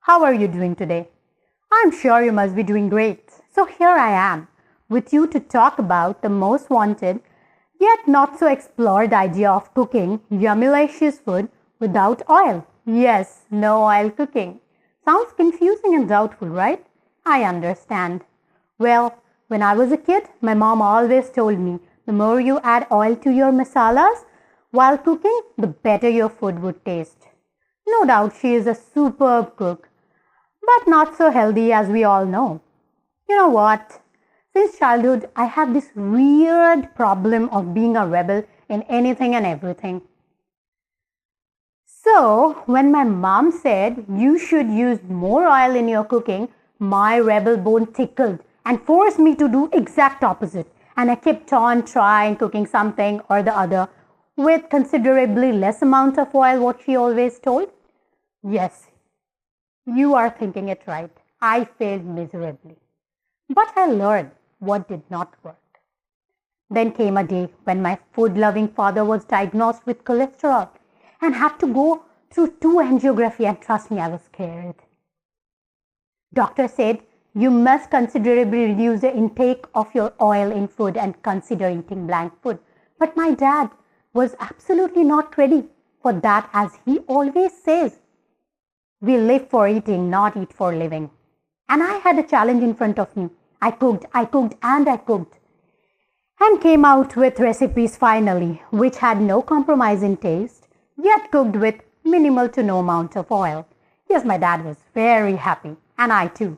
How are you doing today? I'm sure you must be doing great. So here I am with you to talk about the most wanted yet not so explored idea of cooking yummylicious food without oil. Yes, no oil cooking. Sounds confusing and doubtful, right? I understand. Well, when I was a kid, my mom always told me the more you add oil to your masalas while cooking, the better your food would taste. No doubt she is a superb cook, but not so healthy as we all know. You know what? Since childhood, I have this weird problem of being a rebel in anything and everything. So, when my mom said you should use more oil in your cooking, my rebel bone tickled and forced me to do exact opposite. And I kept on trying cooking something or the other with considerably less amount of oil, what she always told. Yes, you are thinking it right. I failed miserably. But I learned what did not work. Then came a day when my food-loving father was diagnosed with cholesterol and had to go through 2 angiography, and trust me, I was scared. Doctor said, you must considerably reduce the intake of your oil in food and consider eating blank food. But my dad was absolutely not ready for that, as he always says. We live for eating, not eat for living. And I had a challenge in front of me. I cooked, and came out with recipes finally, which had no compromise in taste, yet cooked with minimal to no amount of oil. Yes, my dad was very happy, and I too.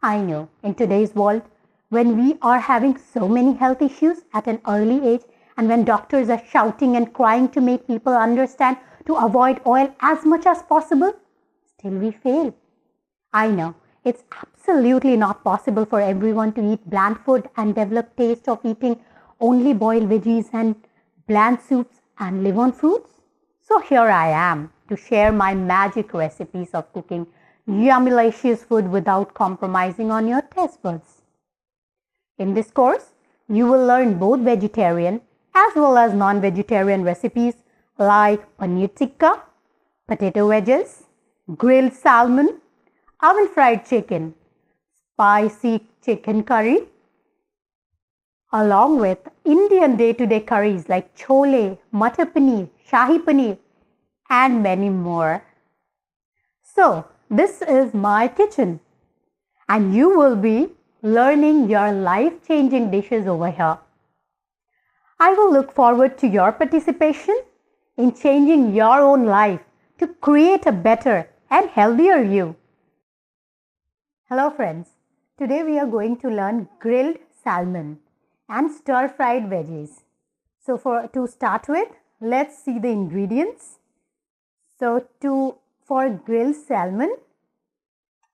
I know, in today's world, when we are having so many health issues at an early age, and when doctors are shouting and crying to make people understand to avoid oil as much as possible, still we fail. I know, it's absolutely not possible for everyone to eat bland food and develop taste of eating only boiled veggies and bland soups and live on fruits. So here I am to share my magic recipes of cooking yummylicious food without compromising on your taste buds. In this course, you will learn both vegetarian as well as non-vegetarian recipes like paneer tikka, potato wedges, grilled salmon, oven fried chicken, spicy chicken curry, along with Indian day-to-day curries like chole, matar paneer, shahi paneer, and many more. So, this is my kitchen, and you will be learning your life-changing dishes over here. I will look forward to your participation in changing your own life to create a better and healthier you. Hello friends, today we are going to learn grilled salmon and stir-fried veggies. So to start with, let's see the ingredients. So for grilled salmon,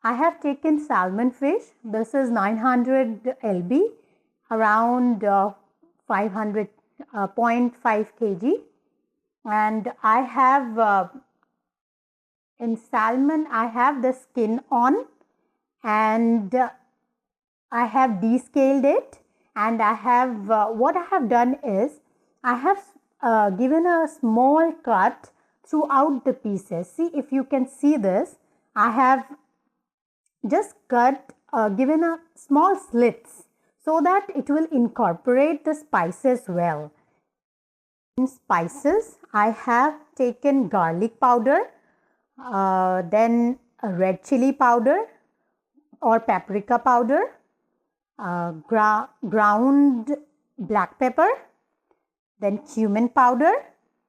I have taken salmon fish. This is 900 lb, around 500 0.5 kg, and I have in salmon I have the skin on, and I have descaled it, and I have what I have done is I have given a small cut throughout the pieces. See, if you can see this, I have just given a small slits so that it will incorporate the spices well. In spices, I have taken garlic powder, then red chili powder or paprika powder, ground black pepper, then cumin powder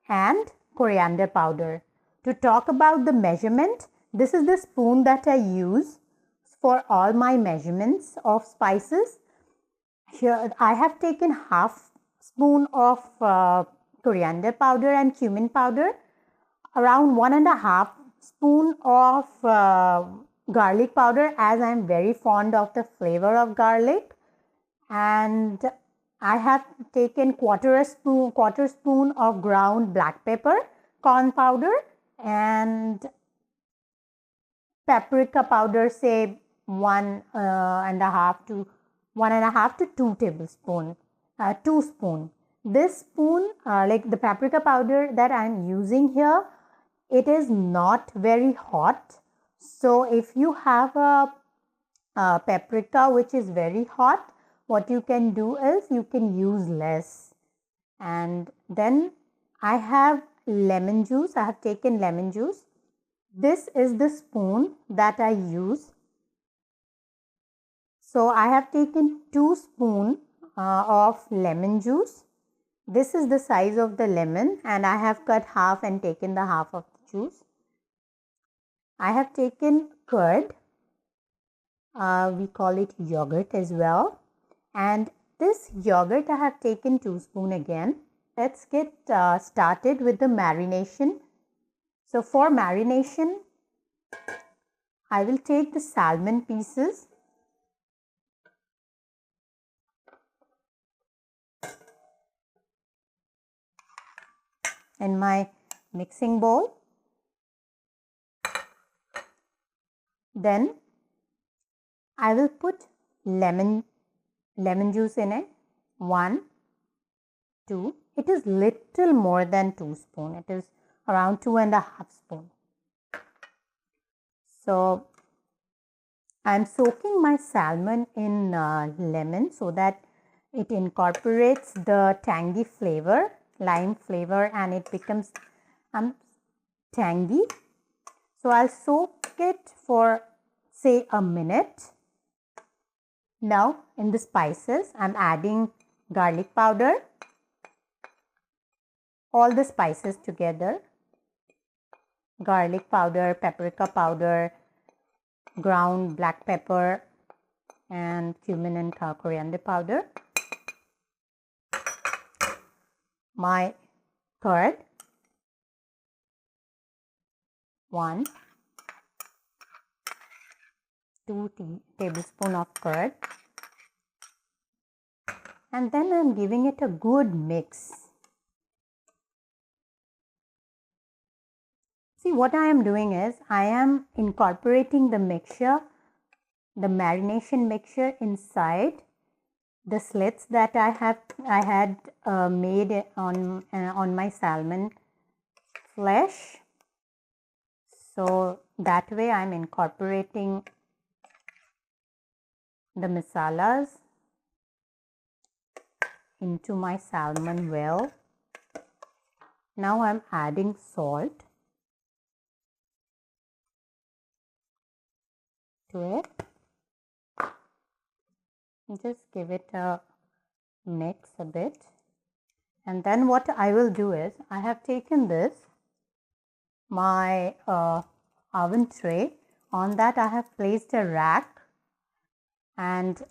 and coriander powder. To talk about the measurement, this is the spoon that I use for all my measurements of spices. Here I have taken half spoon of coriander powder and cumin powder, around 1.5 spoon of garlic powder, as I am very fond of the flavor of garlic, and I have taken quarter spoon of ground black pepper, corn powder, and paprika powder, say 1.5 to 2 tablespoon, 2 spoon. This spoon, like the paprika powder that I am using here, it is not very hot, So if you have a paprika which is very hot, what you can do is you can use less. And then I have lemon juice. I have taken lemon juice. This is the spoon that I use. So I have taken 2 spoons of lemon juice. This is the size of the lemon and I have cut half and taken the half of the juice. I have taken curd. We call it yogurt as well. And this yogurt I have taken 2 spoons again. Let's get started with the marination. So for marination, I will take the salmon pieces. In my mixing bowl. Then I will put lemon juice in it. 1, 2. It is little more than 2 spoons. It is around 2.5 spoons. So I'm soaking my salmon in lemon so that it incorporates the tangy flavor, lime flavor, and it becomes tangy. So I'll soak it for say a minute. Now in the spices, I'm adding garlic powder, all the spices together, garlic powder, paprika powder, ground black pepper, and cumin and coriander powder. My curd, 1, 2 tablespoons of curd, and then I'm giving it a good mix. See, what I am doing is I am incorporating the mixture, the marination mixture inside the slits that I had made on my salmon flesh. So that way I am incorporating the masalas into my salmon well. Now I am adding salt to it. Just give it a mix a bit, and then what I will do is I have taken this, my oven tray. On that I have placed a rack and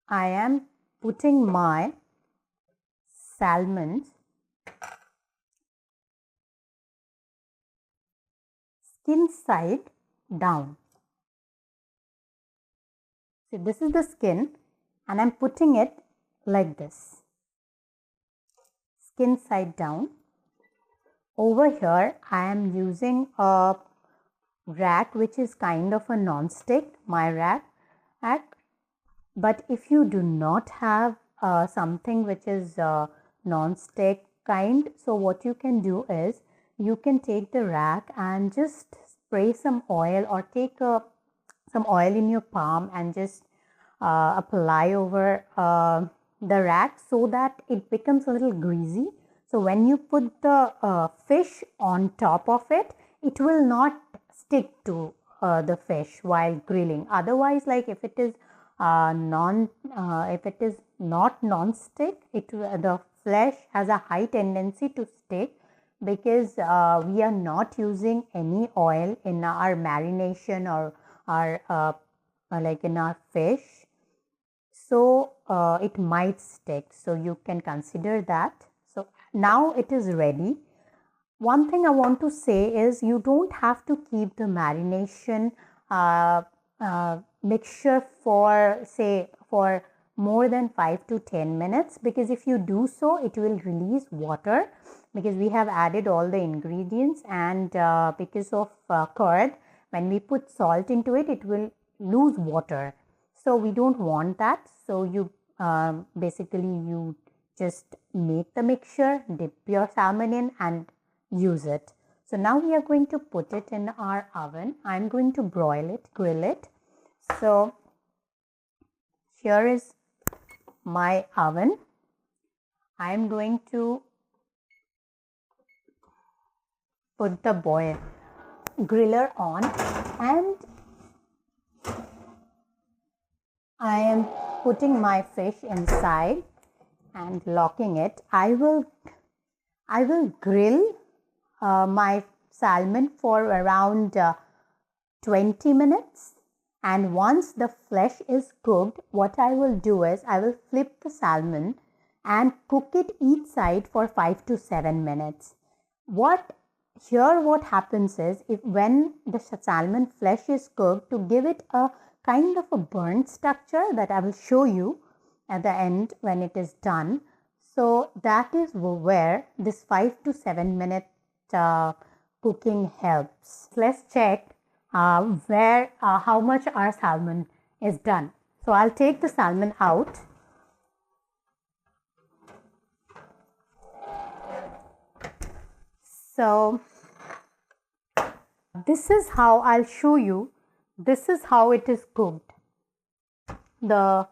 I am putting my salmon skin side down. So this is the skin and I'm putting it like this, skin side down. Over here I am using a rack which is kind of a non-stick, my rack. But if you do not have something which is non-stick kind, so what you can do is you can take the rack and just spray some oil, or take some oil in your palm and just apply over the rack so that it becomes a little greasy. So when you put the fish on top of it, it will not stick to the fish while grilling. Otherwise, like if it is if it is not non-stick, the flesh has a high tendency to stick, because we are not using any oil in our marination or our like in our fish, so it might stick. So you can consider that. So now it is ready. One thing I want to say is you don't have to keep the marination mixture for say for more than 5 to 10 minutes, because if you do so it will release water, because we have added all the ingredients, and because of curd, when we put salt into it, it will lose water. So we don't want that. So you basically you just make the mixture, dip your salmon in and use it. So now we are going to put it in our oven. I'm going to grill it. So here is my oven. I'm going to put the griller on, and I am putting my fish inside and locking it. I will grill my salmon for around 20 minutes, and once the flesh is cooked, what I will do is I will flip the salmon and cook it each side for 5 to 7 minutes. What happens is, when the salmon flesh is cooked, to give it a kind of a burnt structure that I will show you at the end when it is done. So that is where this 5 to 7 minute cooking helps. Let's check how much our salmon is done. So I'll take the salmon out. So this is how I'll show you. This is how it is cooked. The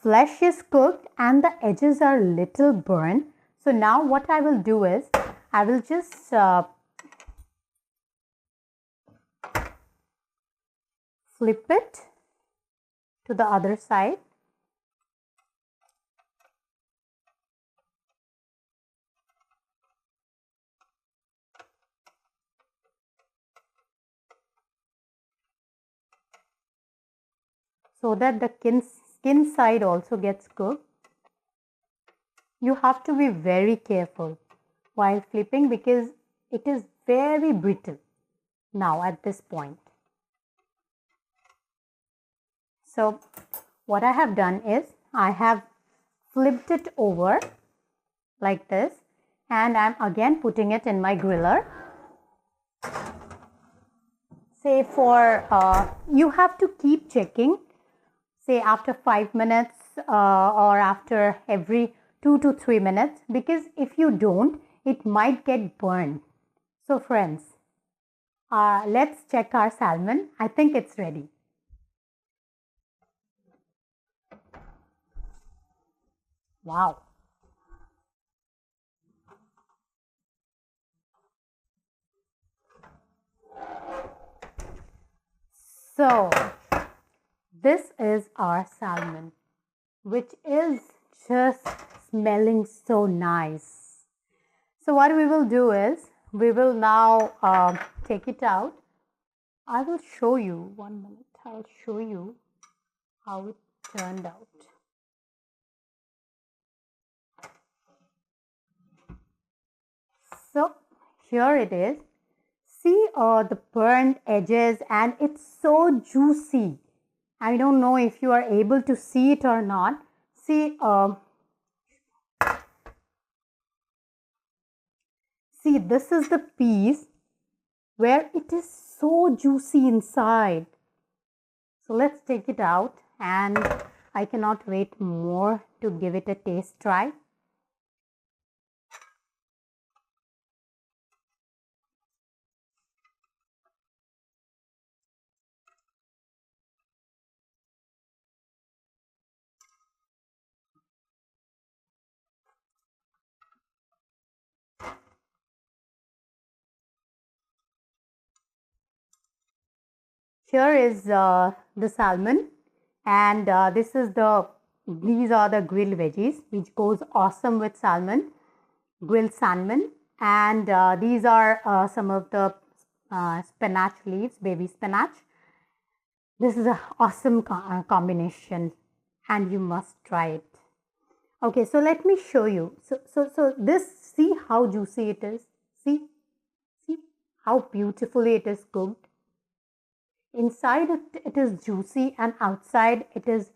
flesh is cooked and the edges are little burnt. So now what I will do is I will just flip it to the other side. So that the skin side also gets cooked. You have to be very careful while flipping because it is very brittle now at this point. So what I have done is I have flipped it over like this, and I'm again putting it in my griller. Say you have to keep checking, say after 5 minutes or after every 2 to 3 minutes, because if you don't, it might get burned. So friends, let's check our salmon. I think it's ready. Wow. So this is our salmon, which is just smelling so nice. So what we will do is we will now take it out. I will show you, 1 minute, I'll show you how it turned out. So here it is. See the burnt edges, and it's so juicy. I don't know if you are able to see it or not. See, see, this is the piece where it is so juicy inside. So let's take it out, and I cannot wait more to give it a taste try. Here is the salmon, and these are the grilled veggies, which goes awesome with salmon, grilled salmon, and these are some of the spinach leaves, baby spinach. This is an awesome combination, and you must try it. Okay, so let me show you. So this, see how juicy it is. See how beautifully it is cooked. Inside it is juicy, and outside it is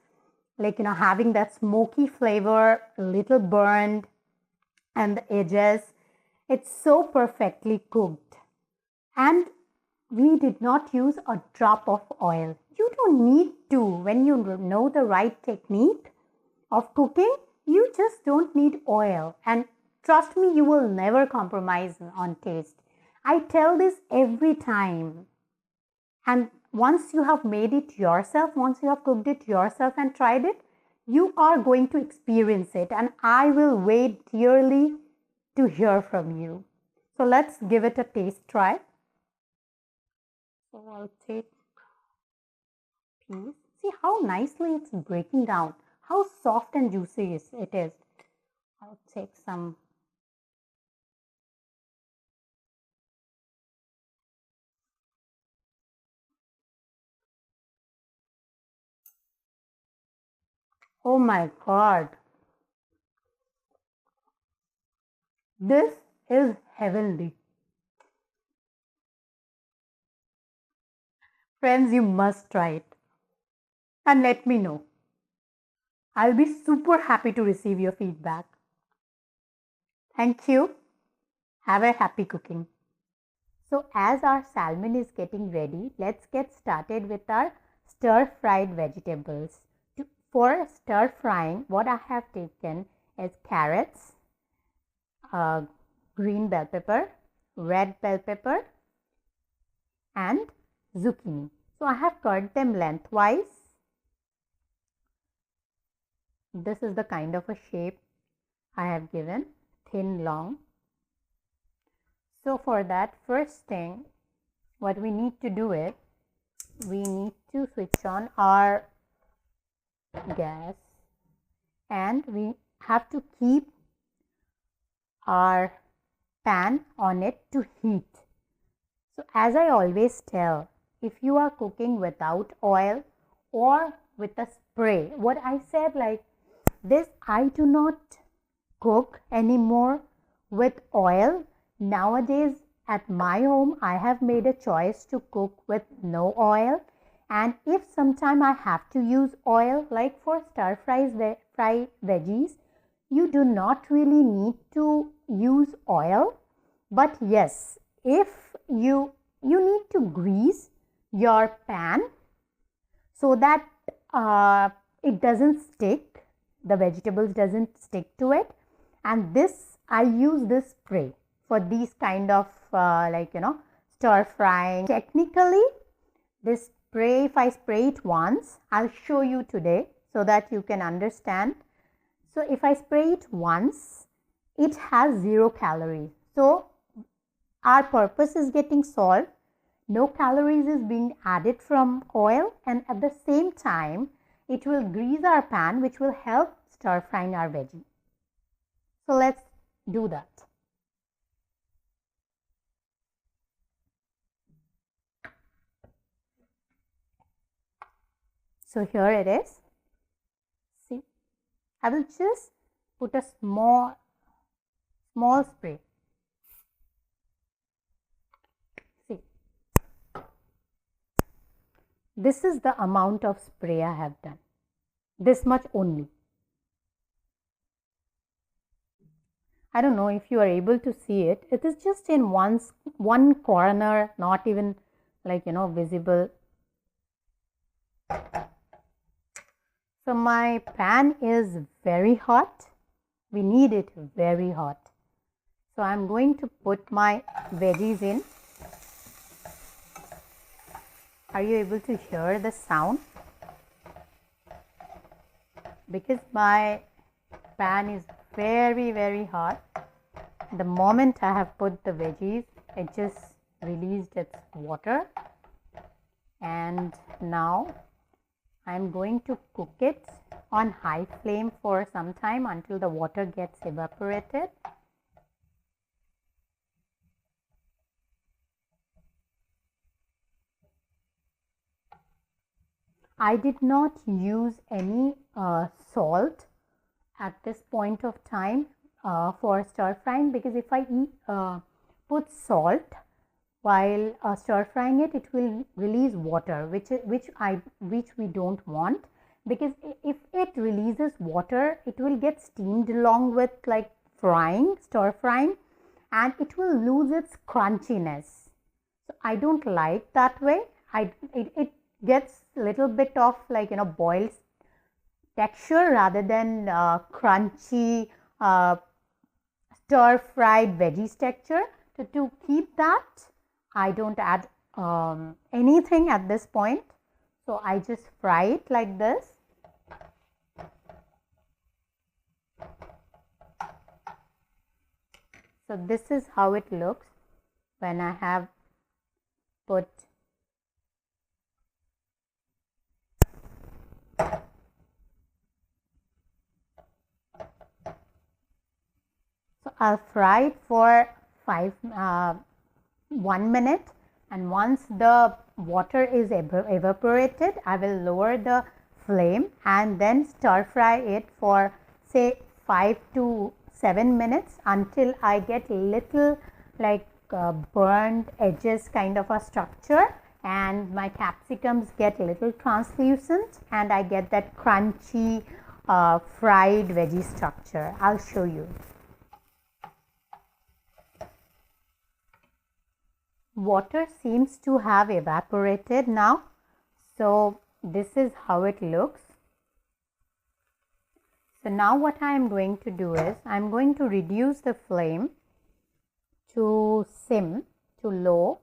like, having that smoky flavor, a little burned, and the edges. It's so perfectly cooked, and we did not use a drop of oil. You don't need to. When you know the right technique of cooking, You just don't need oil, and trust me, you will never compromise on taste. I tell this every time. And once you have made it yourself, once you have cooked it yourself and tried it, you are going to experience it, and I will wait dearly to hear from you. So let's give it a taste try. So I'll take piece. See how nicely it's breaking down, how soft and juicy it is. I'll take some. Oh my god, this is heavenly. Friends, you must try it and let me know. I'll be super happy to receive your feedback. Thank you. Have a happy cooking. So as our salmon is getting ready, let's get started with our stir-fried vegetables. For stir-frying, what I have taken is carrots, green bell pepper, red bell pepper, and zucchini. So I have cut them lengthwise. This is the kind of a shape I have given, thin, long. So for that, first thing, what we need to do is, we need to switch on our gas, and we have to keep our pan on it to heat. So as I always tell, if you are cooking without oil or with a spray, what I said like this, I do not cook anymore with oil. Nowadays at my home, I have made a choice to cook with no oil. And if sometime I have to use oil, like for stir fry veggies, you do not really need to use oil. But yes, if you need to grease your pan so that it doesn't stick, the vegetables doesn't stick to it. And this, I use this spray for these kind of stir frying. Technically, this spray, if I spray it once, I'll show you today so that you can understand. So if I spray it once, it has 0 calories. So our purpose is getting solved. No calories is being added from oil, and at the same time, it will grease our pan, which will help stir frying our veggie. So let's do that. So here it is. See, I will just put a small spray. See, this is the amount of spray I have done. This much only. I don't know if you are able to see it. It is just in one corner, not even visible. So my pan is very hot. We need it very hot. So I'm going to put my veggies in. Are you able to hear the sound? Because my pan is very, very hot. The moment I have put the veggies, it just released its water. And now I'm going to cook it on high flame for some time until the water gets evaporated. I did not use any salt at this point of time for stir frying, because if I put salt while stir frying it, it will release water, which we don't want, because if it releases water, it will get steamed along with stir frying, and it will lose its crunchiness. So I don't like that way. It gets little bit of boiled texture rather than crunchy stir-fried veggies texture. So to keep that, I don't add anything at this point. So I just fry it like this. So this is how it looks when I have put so I'll fry it for 1 minute, and once the water is evaporated, I will lower the flame and then stir fry it for say 5 to 7 minutes until I get little like burnt edges kind of a structure, and my capsicums get little translucent and I get that crunchy fried veggie structure. I'll show you. Water seems to have evaporated now, so this is how it looks. So now what I am going to do is I am going to reduce the flame to low,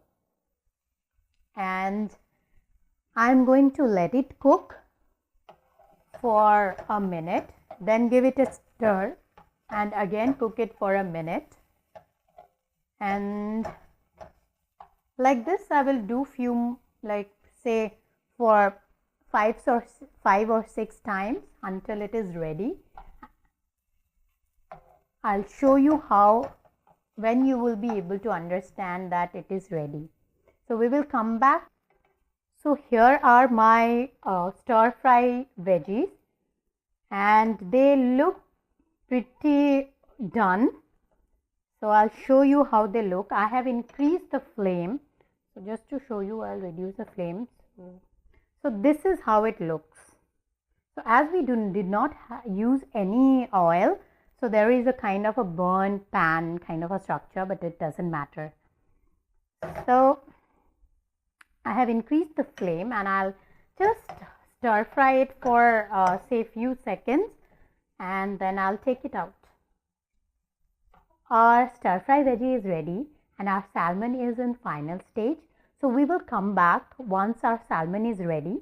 and I am going to let it cook for a minute, then give it a stir and again cook it for a minute, and like this I will do few, like say for 5 or 6 times until it is ready. I'll show you how, when you will be able to understand that it is ready. So we will come back. So here are my stir fry veggies and they look pretty done. So I'll show you how they look. I have increased the flame. So just to show you, I'll reduce the flames. So this is how it looks. So as we did not use any oil, so there is a kind of a burnt pan kind of a structure, but it doesn't matter. So I have increased the flame and I'll just stir fry it for say few seconds and then I'll take it out. Our stir fry veggie is ready and our salmon is in final stage. So we will come back once our salmon is ready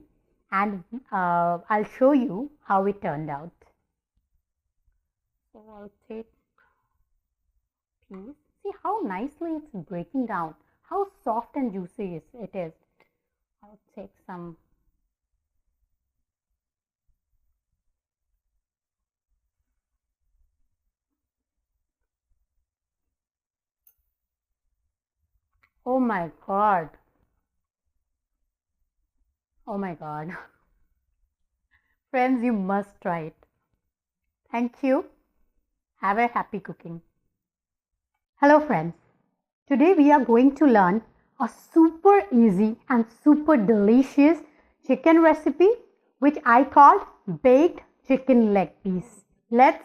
and I'll show you how it turned out. So I'll take piece. See how nicely it's breaking down, how soft and juicy it is. I'll take some. Oh my God. Oh my God. Friends, you must try it. Thank you. Have a happy cooking. Hello friends. Today we are going to learn a super easy and super delicious chicken recipe which I called baked chicken leg piece. Let's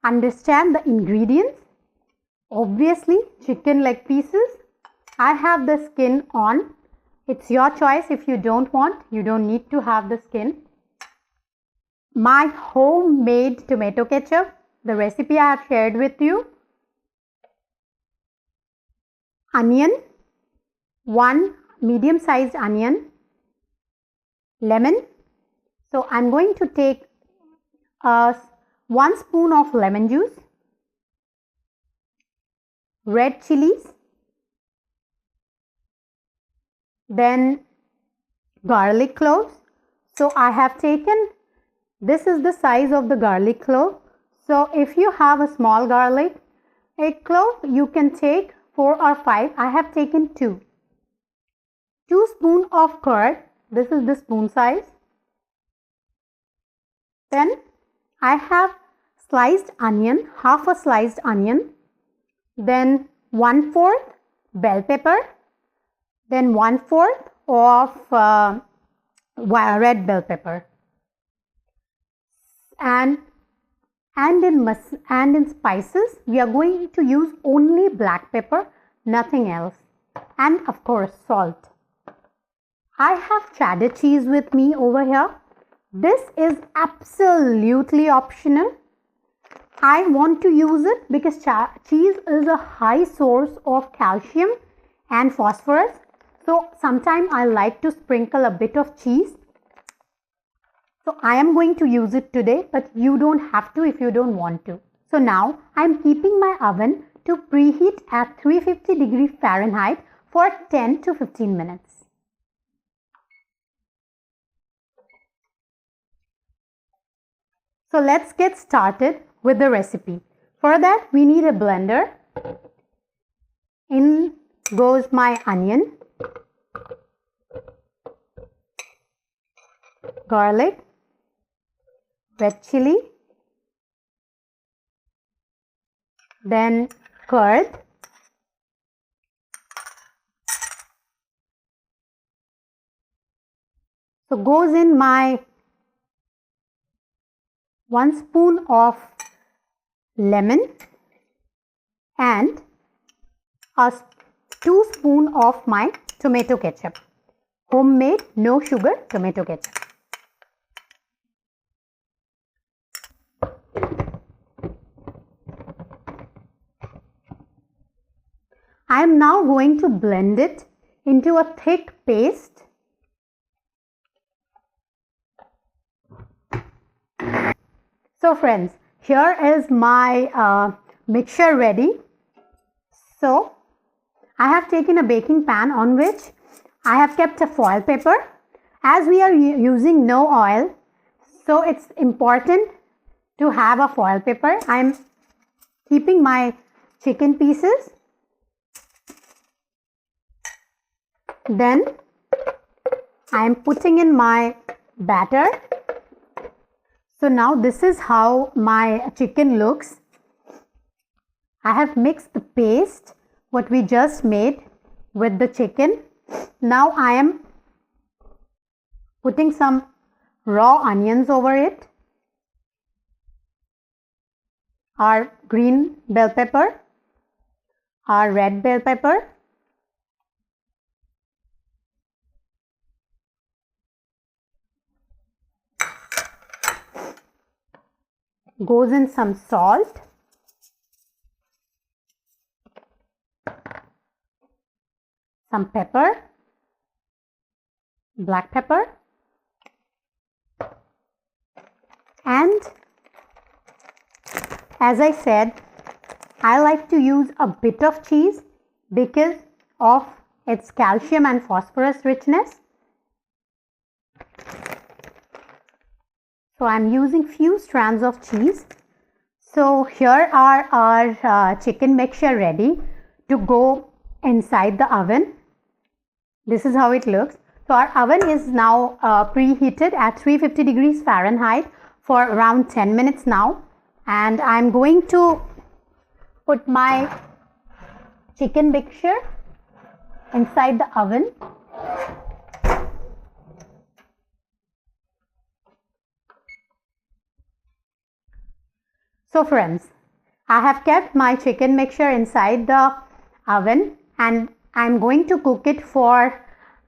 understand the ingredients. Obviously, chicken leg pieces. I have the skin on. It's your choice. If you don't want, you don't need to have the skin. My homemade tomato ketchup, the recipe I have shared with you. Onion, 1 medium-sized onion. Lemon. So I'm going to take 1 spoon of lemon juice. Red chilies. Then garlic cloves. So I have taken, this is the size of the garlic clove. So if you have a small garlic clove, you can take 4 or 5. I have taken 2. 2 spoons of curd. This is the spoon size. Then I have sliced onion, half a sliced onion. Then 1/4 bell pepper. Then 1/4 of red bell pepper. And in spices, we are going to use only black pepper, nothing else. And of course, salt. I have cheddar cheese with me over here. This is absolutely optional. I want to use it because cheese is a high source of calcium and phosphorus. So sometimes I like to sprinkle a bit of cheese. So I am going to use it today, but you don't have to if you don't want to. So now I am keeping my oven to preheat at 350 degrees Fahrenheit for 10 to 15 minutes. So let's get started with the recipe. For that we need a blender. In goes my onion, garlic, red chili, then curd, so goes in my 1 spoon of lemon and a 2 spoon of my tomato ketchup, homemade no sugar tomato ketchup. I am now going to blend it into a thick paste. So friends, here is my mixture ready. So I have taken a baking pan on which I have kept a foil paper. As we are using no oil, so it's important to have a foil paper. I am keeping my chicken pieces. Then I am putting in my batter. So now this is how my chicken looks. I have mixed the paste what we just made with the chicken. Now I am putting some raw onions over it, our green bell pepper, our red bell pepper, goes in some salt, some pepper, black pepper, and as I said, I like to use a bit of cheese because of its calcium and phosphorus richness. So I am using few strands of cheese. So here are our chicken mixture ready to go inside the oven. This is how it looks. So our oven is now preheated at 350 degrees Fahrenheit for around 10 minutes now. And I'm going to put my chicken mixture inside the oven. So friends, I have kept my chicken mixture inside the oven and I'm going to cook it for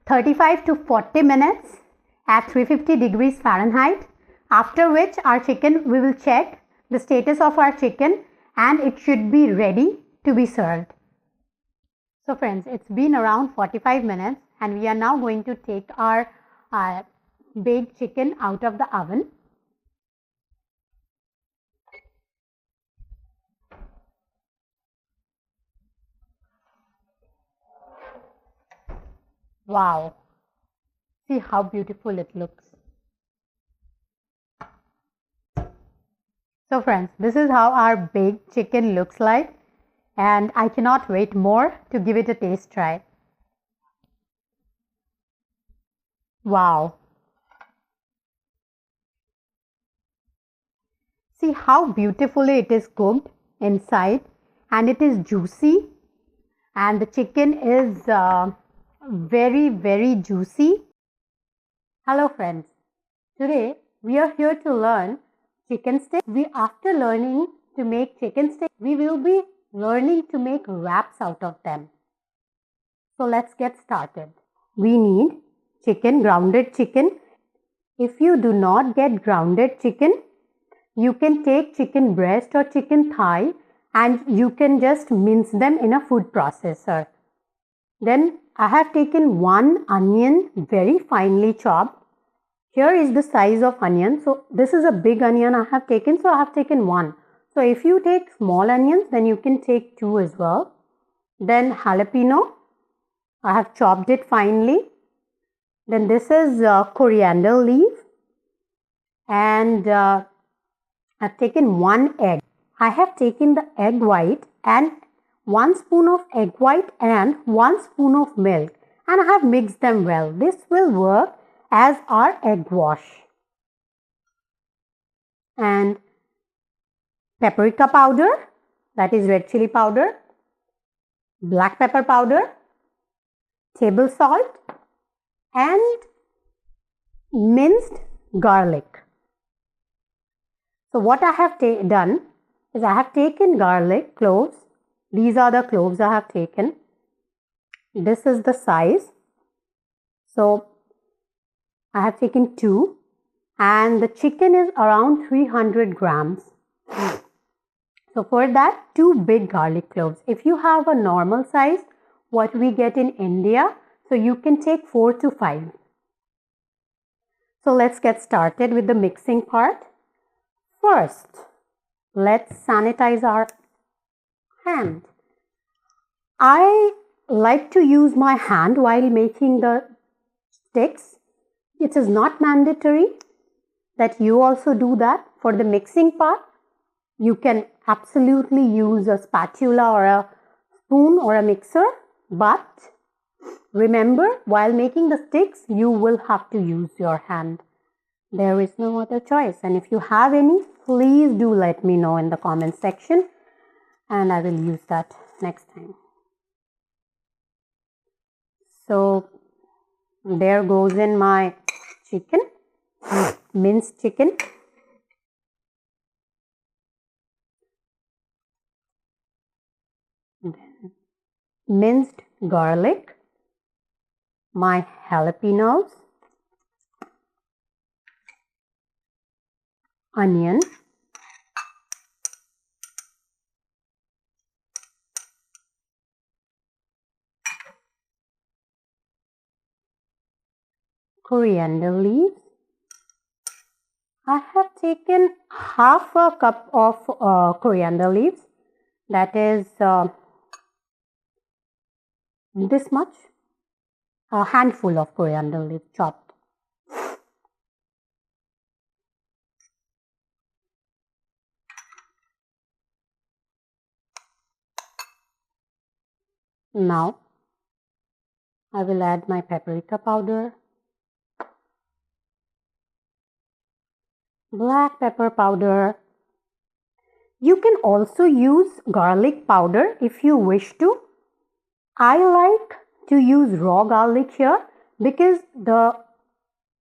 35 to 40 minutes at 350 degrees Fahrenheit, after which our chicken, we will check the status of our chicken and it should be ready to be served. So friends, it's been around 45 minutes and we are now going to take our baked chicken out of the oven. Wow, see how beautiful it looks. So friends, this is how our baked chicken looks like and I cannot wait more to give it a taste try. Wow. See how beautifully it is cooked inside and it is juicy and the chicken is very juicy. Hello friends, today we are here to learn chicken stick. After learning to make chicken stick, we will be learning to make wraps out of them. So let's get started. We need chicken, grounded chicken. If you do not get grounded chicken, you can take chicken breast or chicken thigh and you can just mince them in a food processor. Then I have taken one onion very finely chopped. Here is the size of onion. So this is a big onion I have taken. So I have taken one. So if you take small onions, then you can take two as well. Then jalapeno, I have chopped it finely. Then this is coriander leaf. And I've taken one egg. I have taken the egg white and 1 spoon of egg white and 1 spoon of milk, and I have mixed them well. This will work as our egg wash. And paprika powder, that is red chili powder, black pepper powder, table salt, and minced garlic. So what I have done is I have taken garlic cloves. These are the cloves I have taken. This is the size. So I have taken 2 and the chicken is around 300 grams. So for that, 2 big garlic cloves. If you have a normal size, what we get in India, so you can take 4 to 5. So let's get started with the mixing part. First, let's sanitize our hand. I like to use my hand while making the sticks. It is not mandatory that you also do that. For the mixing part, you can absolutely use a spatula or a spoon or a mixer, but remember, while making the sticks, you will have to use your hand. There is no other choice. And if you have any, please do let me know in the comment section and I will use that next time. So there goes in my chicken, minced chicken. Then minced garlic, my jalapenos, onion, coriander leaves. I have taken half a cup of coriander leaves, that is this much, a handful of coriander leaves chopped. Now I will add my paprika powder, black pepper powder. You can also use garlic powder if you wish to. I like to use raw garlic here because the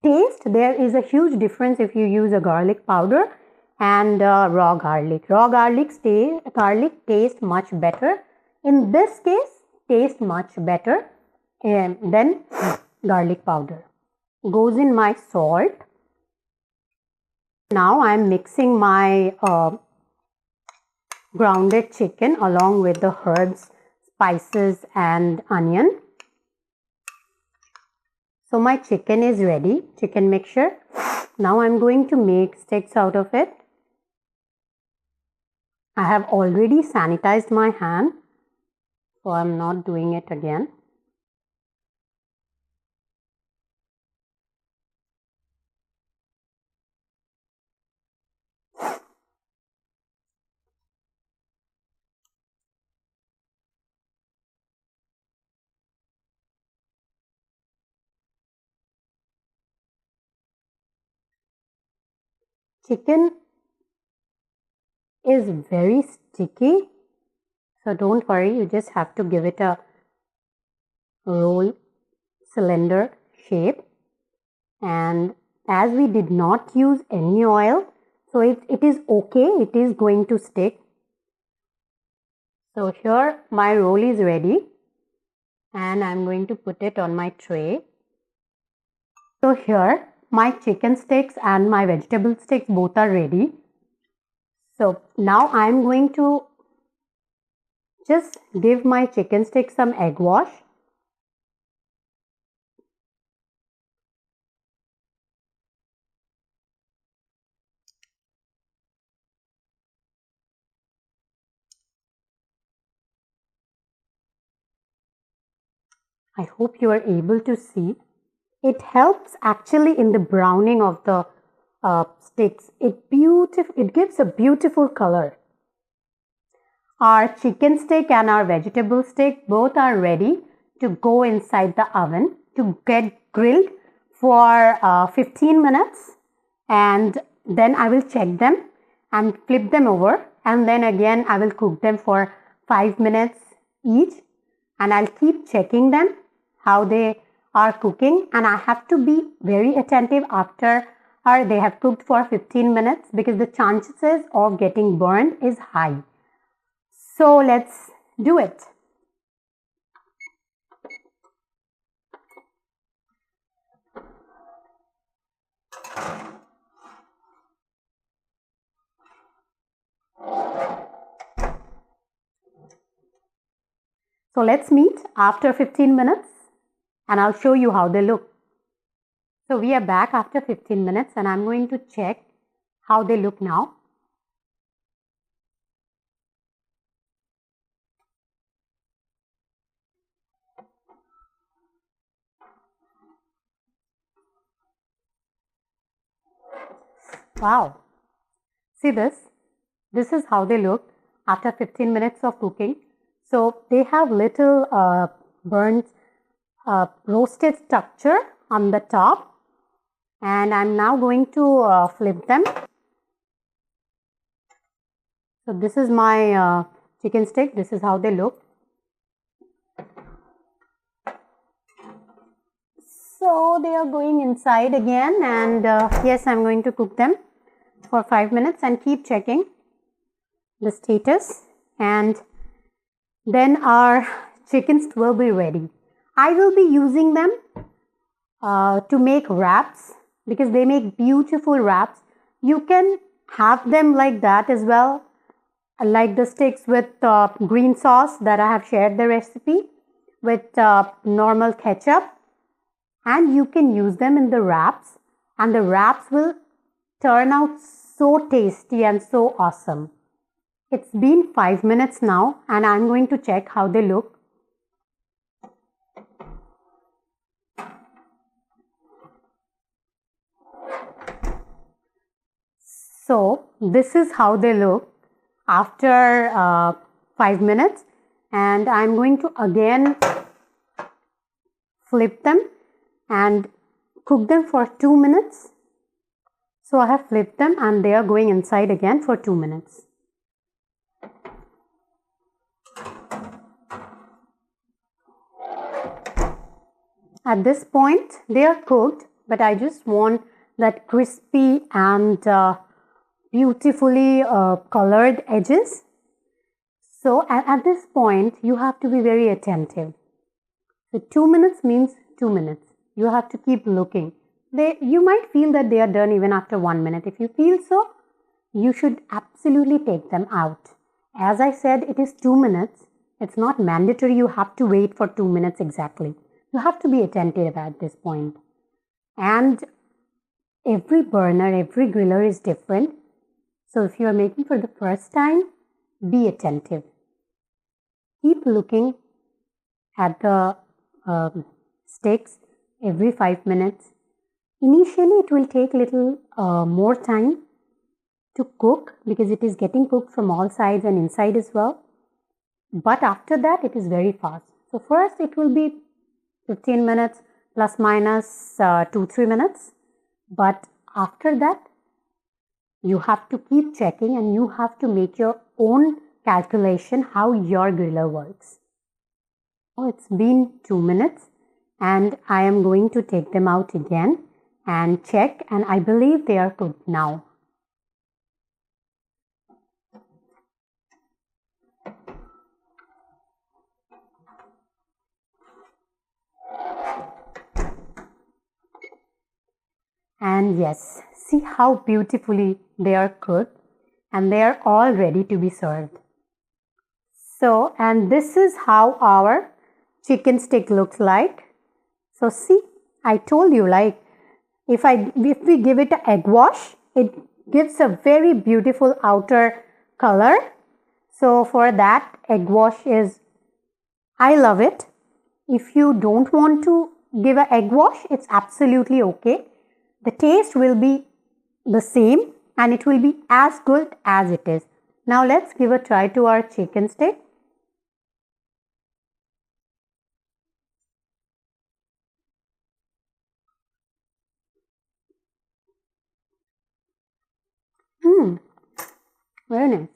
taste, there is a huge difference if you use a garlic powder and raw garlic. Raw garlic tastes much better. In this case, tastes much better than garlic powder. Goes in my salt. Now I am mixing my grounded chicken along with the herbs, spices and onion. So my chicken is ready, chicken mixture. Now I am going to make sticks out of it. I have already sanitized my hand, so I am not doing it again. Chicken is very sticky, so don't worry, you just have to give it a roll cylinder shape. And as we did not use any oil, so it is okay, it is going to stick. So here my roll is ready and I'm going to put it on my tray. So here my chicken sticks and my vegetable sticks both are ready. So now I'm going to just give my chicken sticks some egg wash. I hope you are able to see. It helps actually in the browning of the sticks. It gives a beautiful color. Our chicken stick and our vegetable stick both are ready to go inside the oven to get grilled for 15 minutes, and then I will check them and flip them over, and then again I will cook them for 5 minutes each, and I'll keep checking them how they are cooking, and I have to be very attentive after they have cooked for 15 minutes because the chances of getting burned is high. So let's do it. So let's meet after 15 minutes and I'll show you how they look. So we are back after 15 minutes and I'm going to check how they look now. Wow. See this? This is how they look after 15 minutes of cooking. So they have little burnt roasted structure on the top, and I'm now going to flip them. So this is my chicken stick. This is how they look. So they are going inside again, and yes, I'm going to cook them for 5 minutes and keep checking the status, and then our chickens will be ready. I will be using them to make wraps because they make beautiful wraps. You can have them like that as well, like the sticks with green sauce that I have shared the recipe with normal ketchup, and you can use them in the wraps, and the wraps will turn out so tasty and so awesome. It's been 5 minutes now and I'm going to check how they look. So this is how they look after 5 minutes, and I'm going to again flip them and cook them for 2 minutes. So I have flipped them and they are going inside again for 2 minutes. At this point they are cooked, but I just want that crispy and beautifully colored edges. So at this point you have to be very attentive. So 2 minutes means 2 minutes. You have to keep looking. You might feel that they are done even after 1 minute. If you feel so, you should absolutely take them out. As I said, it is 2 minutes. It's not mandatory you have to wait for 2 minutes exactly. You have to be attentive at this point. And every burner, every griller is different. So if you are making for the first time, be attentive. Keep looking at the sticks every 5 minutes. Initially, it will take little more time to cook because it is getting cooked from all sides and inside as well. But after that, it is very fast. So first, it will be 15 minutes plus minus 2-3 minutes. But after that, you have to keep checking and you have to make your own calculation how your griller works. Oh, it's been 2 minutes and I am going to take them out again and check, and I believe they are cooked now. And yes, see how beautifully they are cooked and they are all ready to be served. So, and this is how our chicken stick looks like. So see, I told you, like if we give it an egg wash, it gives a very beautiful outer color. So for that, egg wash is, I love it. If you don't want to give an egg wash, it's absolutely okay. The taste will be the same and it will be as good as it is. Now let's give a try to our chicken stick. Very nice.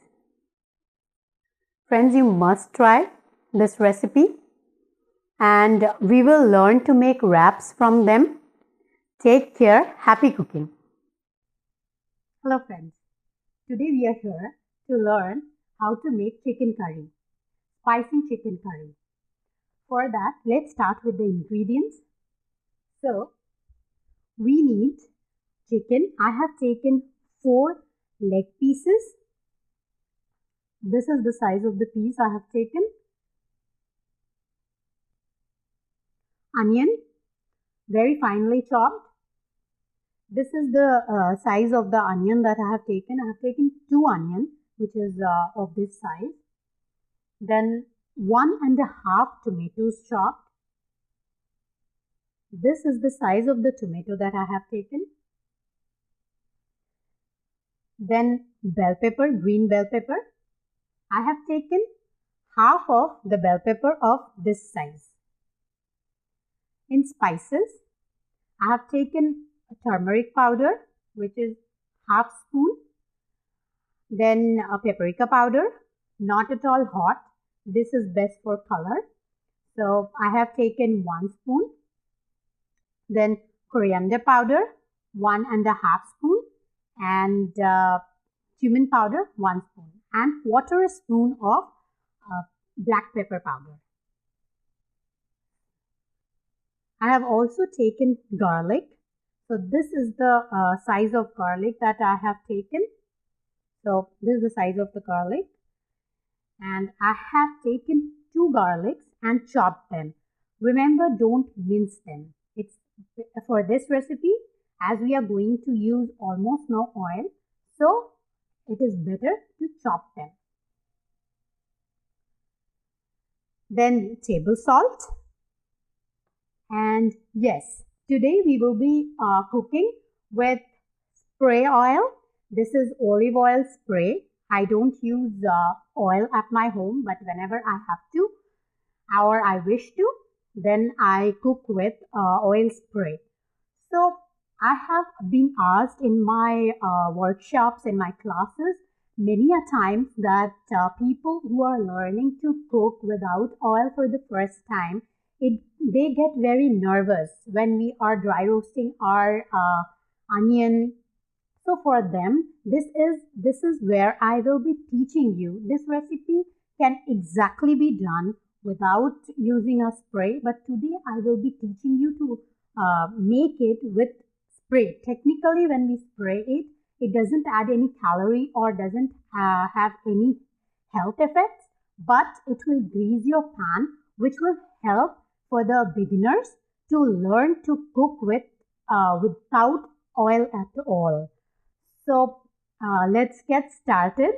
Friends, you must try this recipe and we will learn to make wraps from them. Take care. Happy cooking. Hello friends. Today we are here to learn how to make chicken curry, spicy chicken curry. For that, let's start with the ingredients. So, we need chicken. I have taken 4 leg pieces. This is the size of the piece I have taken. Onion, very finely chopped. This is the size of the onion that I have taken. I have taken 2 onions, which is of this size. Then 1.5 tomatoes chopped. This is the size of the tomato that I have taken. Then bell pepper, green bell pepper. I have taken half of the bell pepper of this size. In spices, I have taken turmeric powder, which is half spoon. Then paprika powder, not at all hot. This is best for color. So I have taken 1 spoon. Then coriander powder, 1.5 spoon. And cumin powder, 1 spoon. And 1/4 spoon of black pepper powder. I have also taken garlic. So this is the size of garlic that I have taken. So this is the size of the garlic. And I have taken 2 garlics and chopped them. Remember, don't mince them. It's for this recipe, as we are going to use almost no oil, so it is better to chop them. Then table salt. And yes, today we will be cooking with spray oil. This is olive oil spray. I don't use oil at my home, but whenever I have to or I wish to, then I cook with oil spray. So I have been asked in my workshops, in my classes, many a times that people who are learning to cook without oil for the first time, they get very nervous when we are dry roasting our onion. So for them, this is where I will be teaching you. This recipe can exactly be done without using a spray, but today I will be teaching you to make it with spray. Technically, when we spray it, it doesn't add any calorie or doesn't have any health effects, but it will grease your pan, which will help for the beginners to learn to cook without oil at all. So let's get started.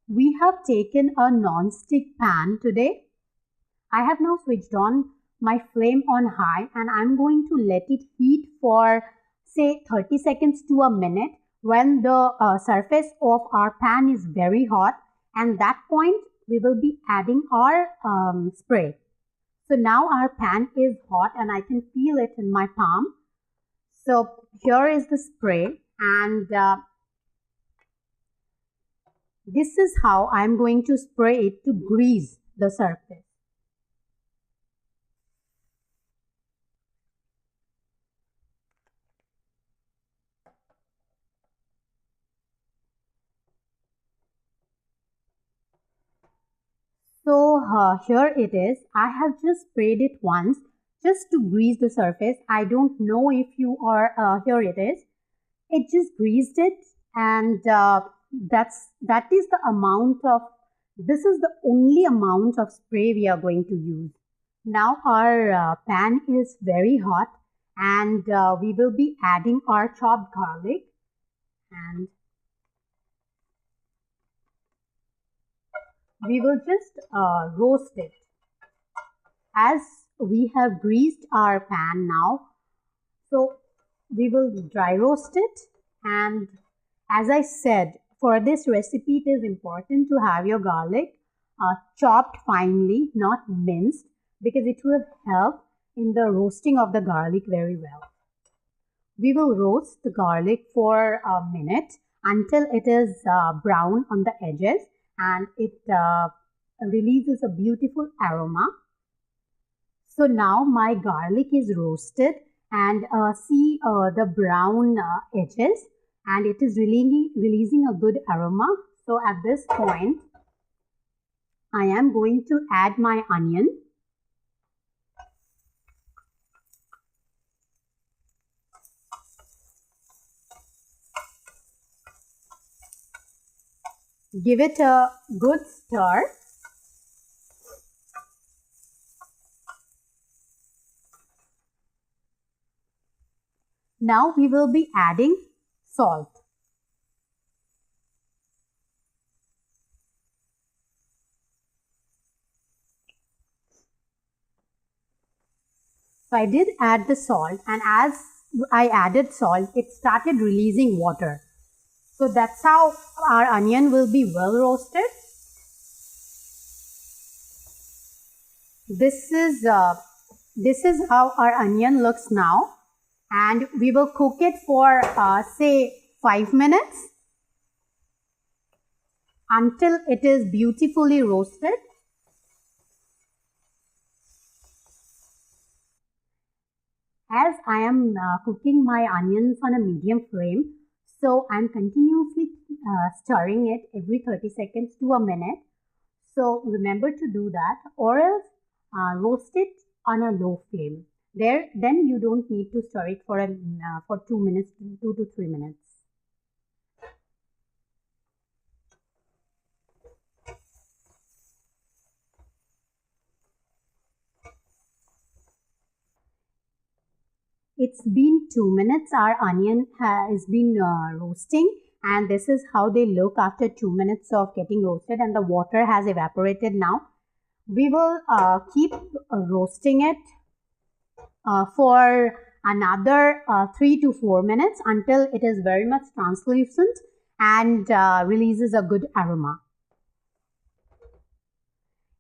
We have taken a non-stick pan today. I have now switched on my flame on high and I'm going to let it heat for say 30 seconds to a minute when the surface of our pan is very hot, and that point we will be adding our spray. So now our pan is hot and I can feel it in my palm. So here is the spray, and this is how I'm going to spray it to grease the surface. So here it is. I have just sprayed it once. just to grease the surface. I don't know if you are, here it is. It just greased it, and that is the amount of, this is the only amount of spray we are going to use. Now our pan is very hot, and we will be adding our chopped garlic, and we will just roast it. As we have greased our pan now, so we will dry roast it. And as I said, for this recipe it is important to have your garlic chopped finely, not minced, because it will help in the roasting of the garlic very well. We will roast the garlic for a minute until it is brown on the edges, and it releases a beautiful aroma. So now my garlic is roasted, and see the brown edges, and it is really releasing a good aroma. So at this point, I am going to add my onion. Give it a good stir. Now we will be adding salt. So I did add the salt, and as I added salt, it started releasing water. So that's how our onion will be well roasted. This is how our onion looks now, and we will cook it for say 5 minutes until it is beautifully roasted. As I am cooking my onions on a medium flame, so I'm continuously stirring it every 30 seconds to a minute. So remember to do that, or else roast it on a low flame. Then you don't need to stir it for 2 minutes, 2 to 3 minutes. It's been 2 minutes. Our onion has been roasting, and this is how they look after 2 minutes of getting roasted, and the water has evaporated now. We will keep roasting it for another 3 to 4 minutes until it is very much translucent and releases a good aroma.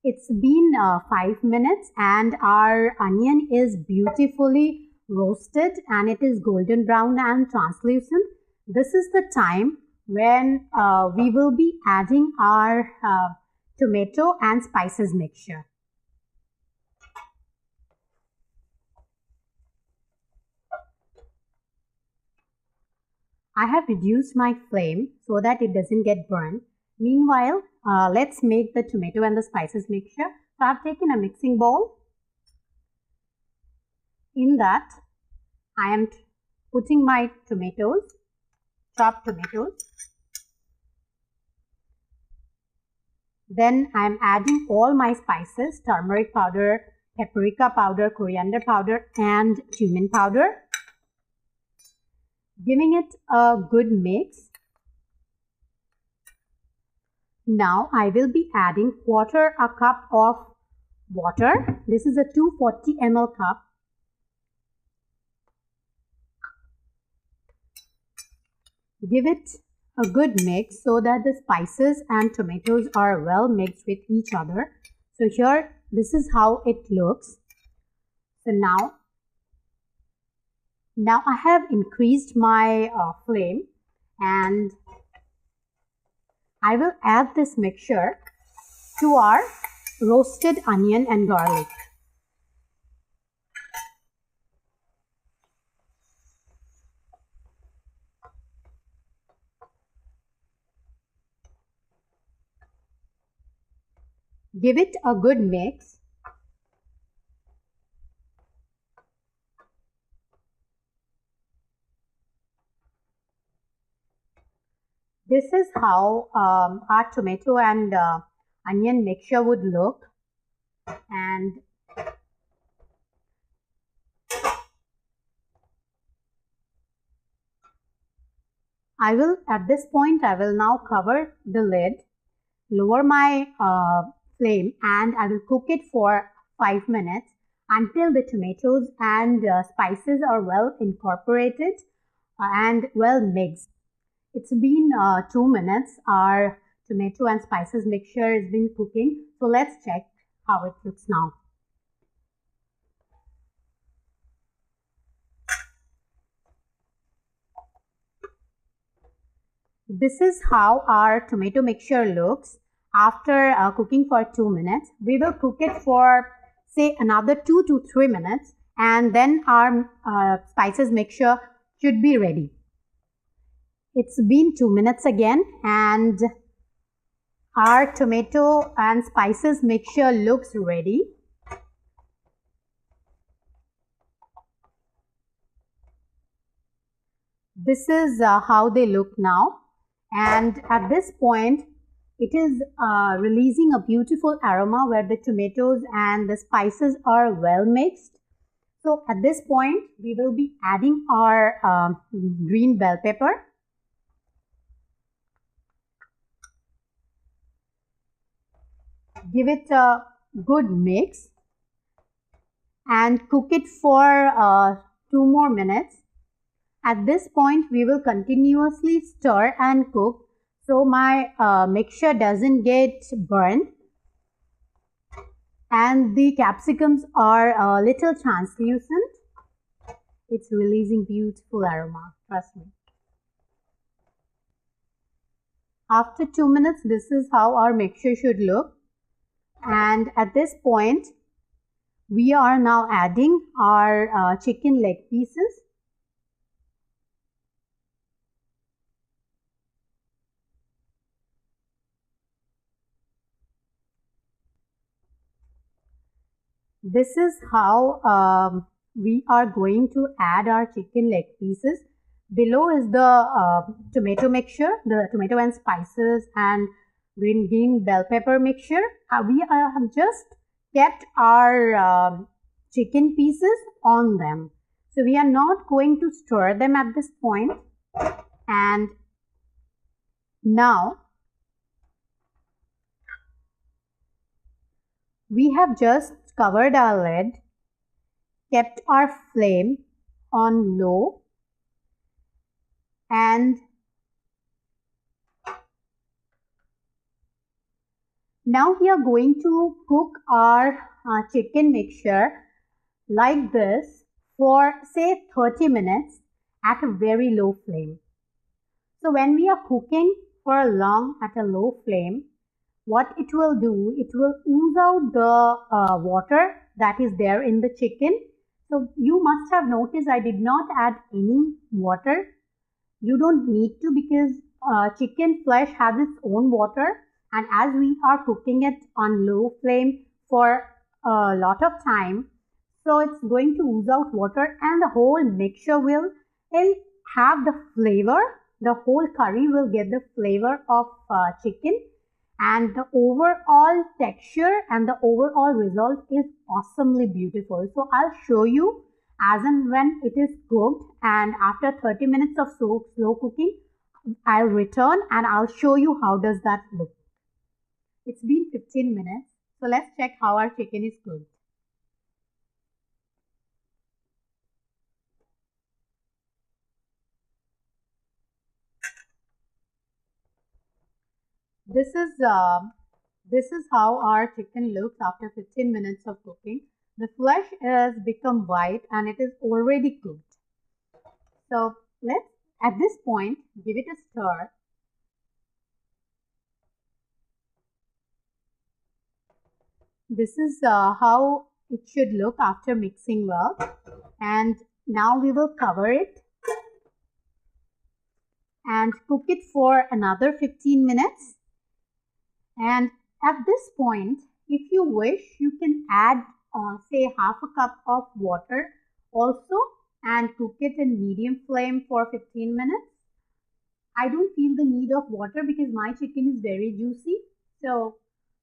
It's been 5 minutes, and our onion is beautifully roasted, and it is golden brown and translucent. This is the time when we will be adding our tomato and spices mixture. I have reduced my flame so that it doesn't get burned. Meanwhile, let's make the tomato and the spices mixture. So I've taken a mixing bowl. In that, I am putting my tomatoes, chopped tomatoes. Then I am adding all my spices: turmeric powder, paprika powder, coriander powder, and cumin powder. Giving it a good mix. Now I will be adding quarter a cup of water. This is a 240 ml cup. Give it a good mix so that the spices and tomatoes are well mixed with each other. So here, this is how it looks. So now I have increased my flame, and I will add this mixture to our roasted onion and garlic. Give it a good mix. This is how our tomato and onion mixture would look. And at this point, I will now cover the lid, lower my flame, and I will cook it for 5 minutes until the tomatoes and spices are well incorporated and well mixed. It's been 2 minutes. Our tomato and spices mixture has been cooking. So let's check how it looks now. This is how our tomato mixture looks after cooking for 2 minutes. We will cook it for say another 2 to 3 minutes, and then our spices mixture should be ready. It's been 2 minutes again, and our tomato and spices mixture looks ready. This is how they look now, and at this point it is releasing a beautiful aroma where the tomatoes and the spices are well mixed. So at this point we will be adding our green bell pepper. Give it a good mix and cook it for 2 more minutes. At this point, we will continuously stir and cook so my mixture doesn't get burned, and the capsicums are a little translucent. It's releasing beautiful aroma, trust me. After 2 minutes, this is how our mixture should look. And at this point, we are now adding our chicken leg pieces. This is how we are going to add our chicken leg pieces. Below is the tomato mixture, the tomato and spices and green bell pepper mixture. We have just kept our chicken pieces on them. So we are not going to stir them at this point. And now we have just covered our lid, kept our flame on low, and now we are going to cook our chicken mixture like this for say 30 minutes at a very low flame. So when we are cooking for long at a low flame, what it will do, it will ooze out the water that is there in the chicken. So you must have noticed I did not add any water. You don't need to, because chicken flesh has its own water, and as we are cooking it on low flame for a lot of time, so it's going to ooze out water and the whole mixture will have the flavor. The whole curry will get the flavor of chicken, and the overall texture and the overall result is awesomely beautiful. So I'll show you as and when it is cooked, and after 30 minutes of slow cooking, I'll return and I'll show you how does that look. It's been 15 minutes, so let's check how our chicken is cooked. This is how our chicken looks after 15 minutes of cooking. The flesh has become white and it is already cooked. So let's at this point give it a stir. This is how it should look after mixing well, and now we will cover it and cook it for another 15 minutes. And at this point, if you wish, you can add say half a cup of water also and cook it in medium flame for 15 minutes. I don't feel the need of water because my chicken is very juicy. So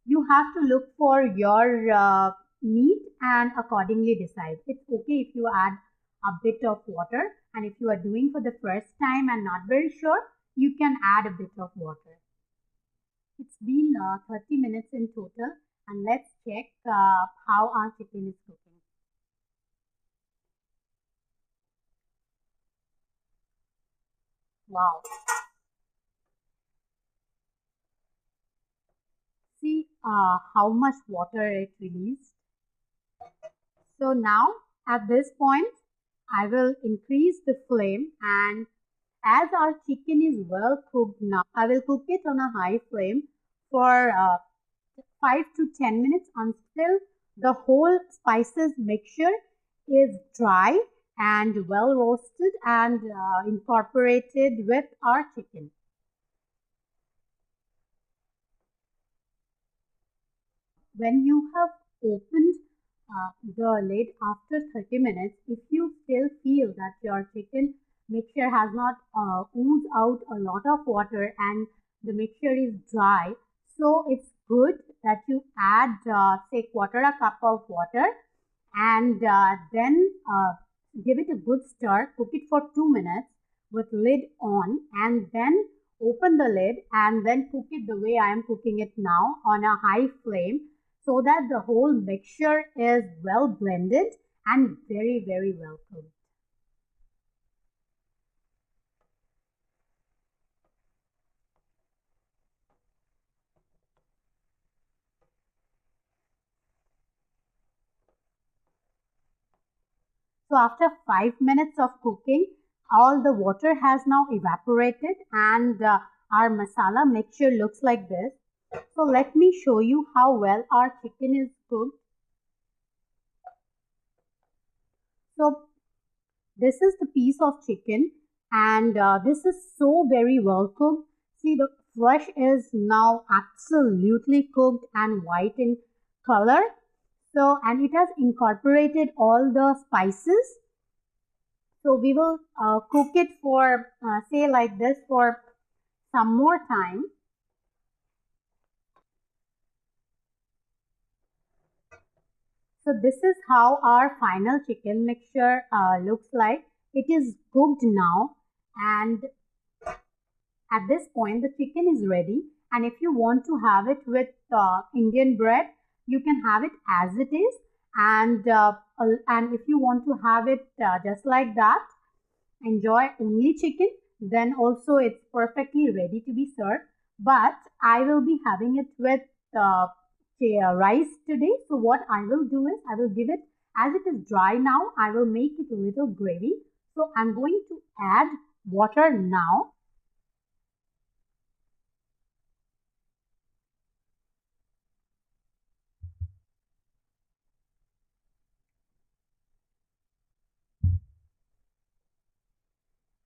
you have to look for your meat and accordingly decide. It's okay if you add a bit of water, and if you are doing for the first time and not very sure, you can add a bit of water. It's been 30 minutes in total, and let's check how our chicken is cooking. Wow. See how much water it released. So now at this point, I will increase the flame, and as our chicken is well cooked now, I will cook it on a high flame for 5 to 10 minutes until the whole spices mixture is dry and well roasted and incorporated with our chicken. When you have opened the lid after 30 minutes, if you still feel that your chicken mixture has not oozed out a lot of water and the mixture is dry, so it's good that you add, say, quarter a cup of water, and then give it a good stir. Cook it for 2 minutes with lid on, and then open the lid and then cook it the way I am cooking it now on a high flame, so that the whole mixture is well blended and very, very well cooked. So after 5 minutes of cooking, all the water has now evaporated, and our masala mixture looks like this. So let me show you how well our chicken is cooked. So this is the piece of chicken, and this is so very well cooked. See, the flesh is now absolutely cooked and white in color. So, and it has incorporated all the spices. So we will cook it for, say like this, for some more time. So this is how our final chicken mixture looks like. It is cooked now, and at this point the chicken is ready. And if you want to have it with Indian bread, you can have it as it is. And if you want to have it just like that, enjoy only chicken, then also it's perfectly ready to be served. But I will be having it with rice today. So what I will do is I will give it, as it is dry now, I will make it a little gravy. So I'm going to add water now.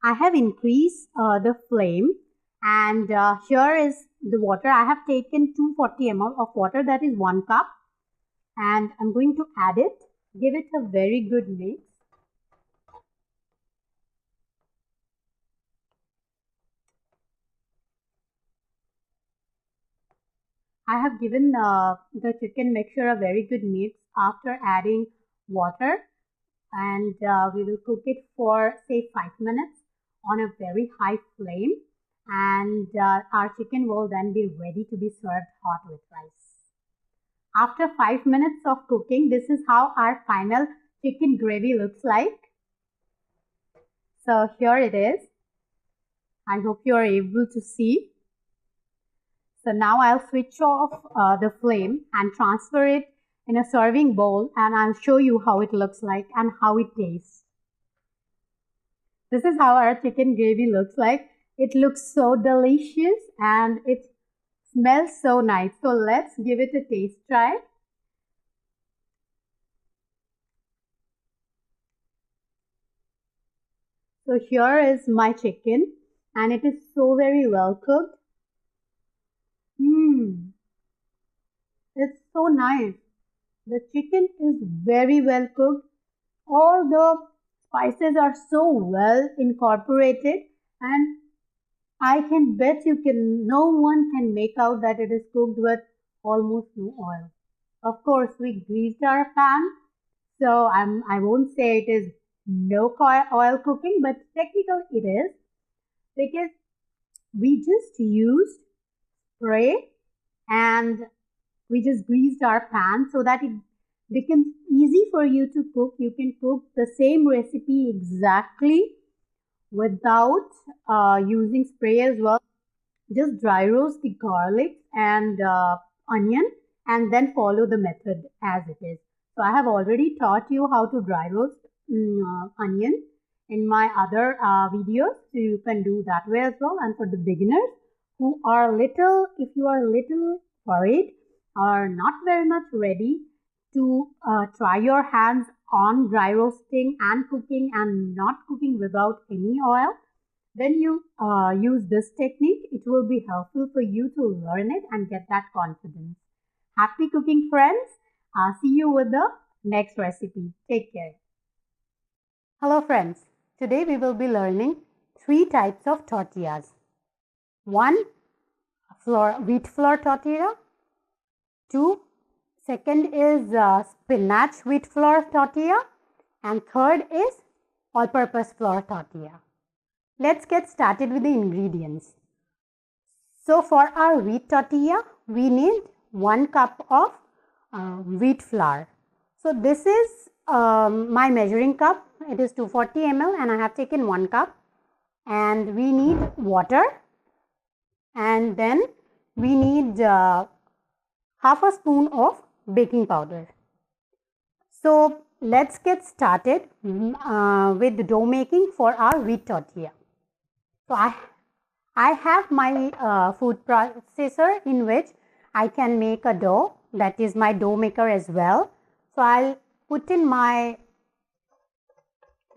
I have increased the flame, and here is the water. I have taken 240 ml of water, that is 1 cup, and I'm going to add it, give it a very good mix. I have given the chicken mixture a very good mix after adding water, and we will cook it for say 5 minutes on a very high flame, and our chicken will then be ready to be served hot with rice. After 5 minutes of cooking, this is how our final chicken gravy looks like. So here it is. I hope you are able to see. So now I'll switch off the flame and transfer it in a serving bowl, and I'll show you how it looks like and how it tastes. This is how our chicken gravy looks like. It looks so delicious and it smells so nice. So let's give it a taste try. So here is my chicken, and it is so very well cooked. Mmm, it's so nice. The chicken is very well cooked. All the spices are so well incorporated, and I can bet no one can make out that it is cooked with almost no oil. Of course, we greased our pan, so I won't say it is no oil cooking, but technically it is because we just used spray and we just greased our pan so that it becomes easy for you to cook. You can cook the same recipe exactly without using spray as well. Just dry roast the garlic and onion and then follow the method as it is. So I have already taught you how to dry roast onion in my other videos. So you can do that way as well. And for the beginners who are little, if you are little worried or not very much ready to try your hands on dry roasting and cooking and not cooking without any oil, when you use this technique, it will be helpful for you to learn it and get that confidence. Happy cooking, friends. See you with the next recipe. Take care. Hello, friends. Today we will be learning 3 types of tortillas. One, wheat flour tortilla. Two, second is spinach wheat flour tortilla. And third is all-purpose flour tortilla. Let's get started with the ingredients. So for our wheat tortilla, we need 1 cup of wheat flour. So this is my measuring cup. It is 240 ml and I have taken 1 cup. And we need water. And then we need half a spoon of baking powder. So let's get started with the dough making for our wheat tortilla. So I have my food processor in which I can make a dough. That is my dough maker as well. So I'll put in my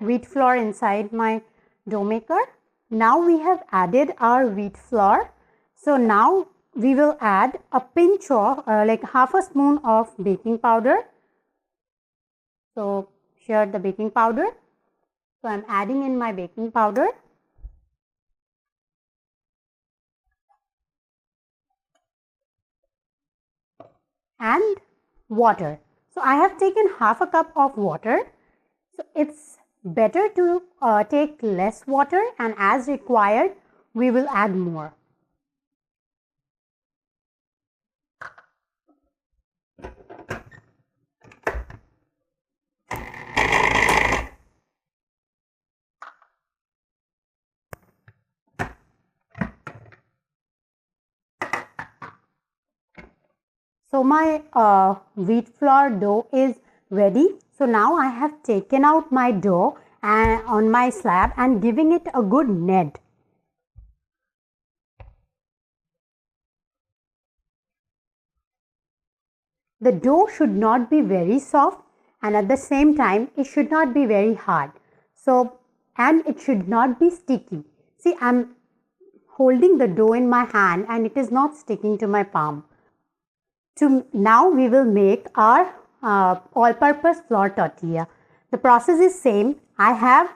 wheat flour inside my dough maker. Now we have added our wheat flour. So now we will add a pinch of like half a spoon of baking powder. So here the baking powder. So I'm adding in my baking powder. And water. So I have taken half a cup of water. So it's better to take less water, and as required we will add more. So my wheat flour dough is ready. So now I have taken out my dough and on my slab and giving it a good knead. The dough should not be very soft and at the same time it should not be very hard. So and it should not be sticky. See, I'm holding the dough in my hand and it is not sticking to my palm. Now we will make our all-purpose flour tortilla. The process is same. I have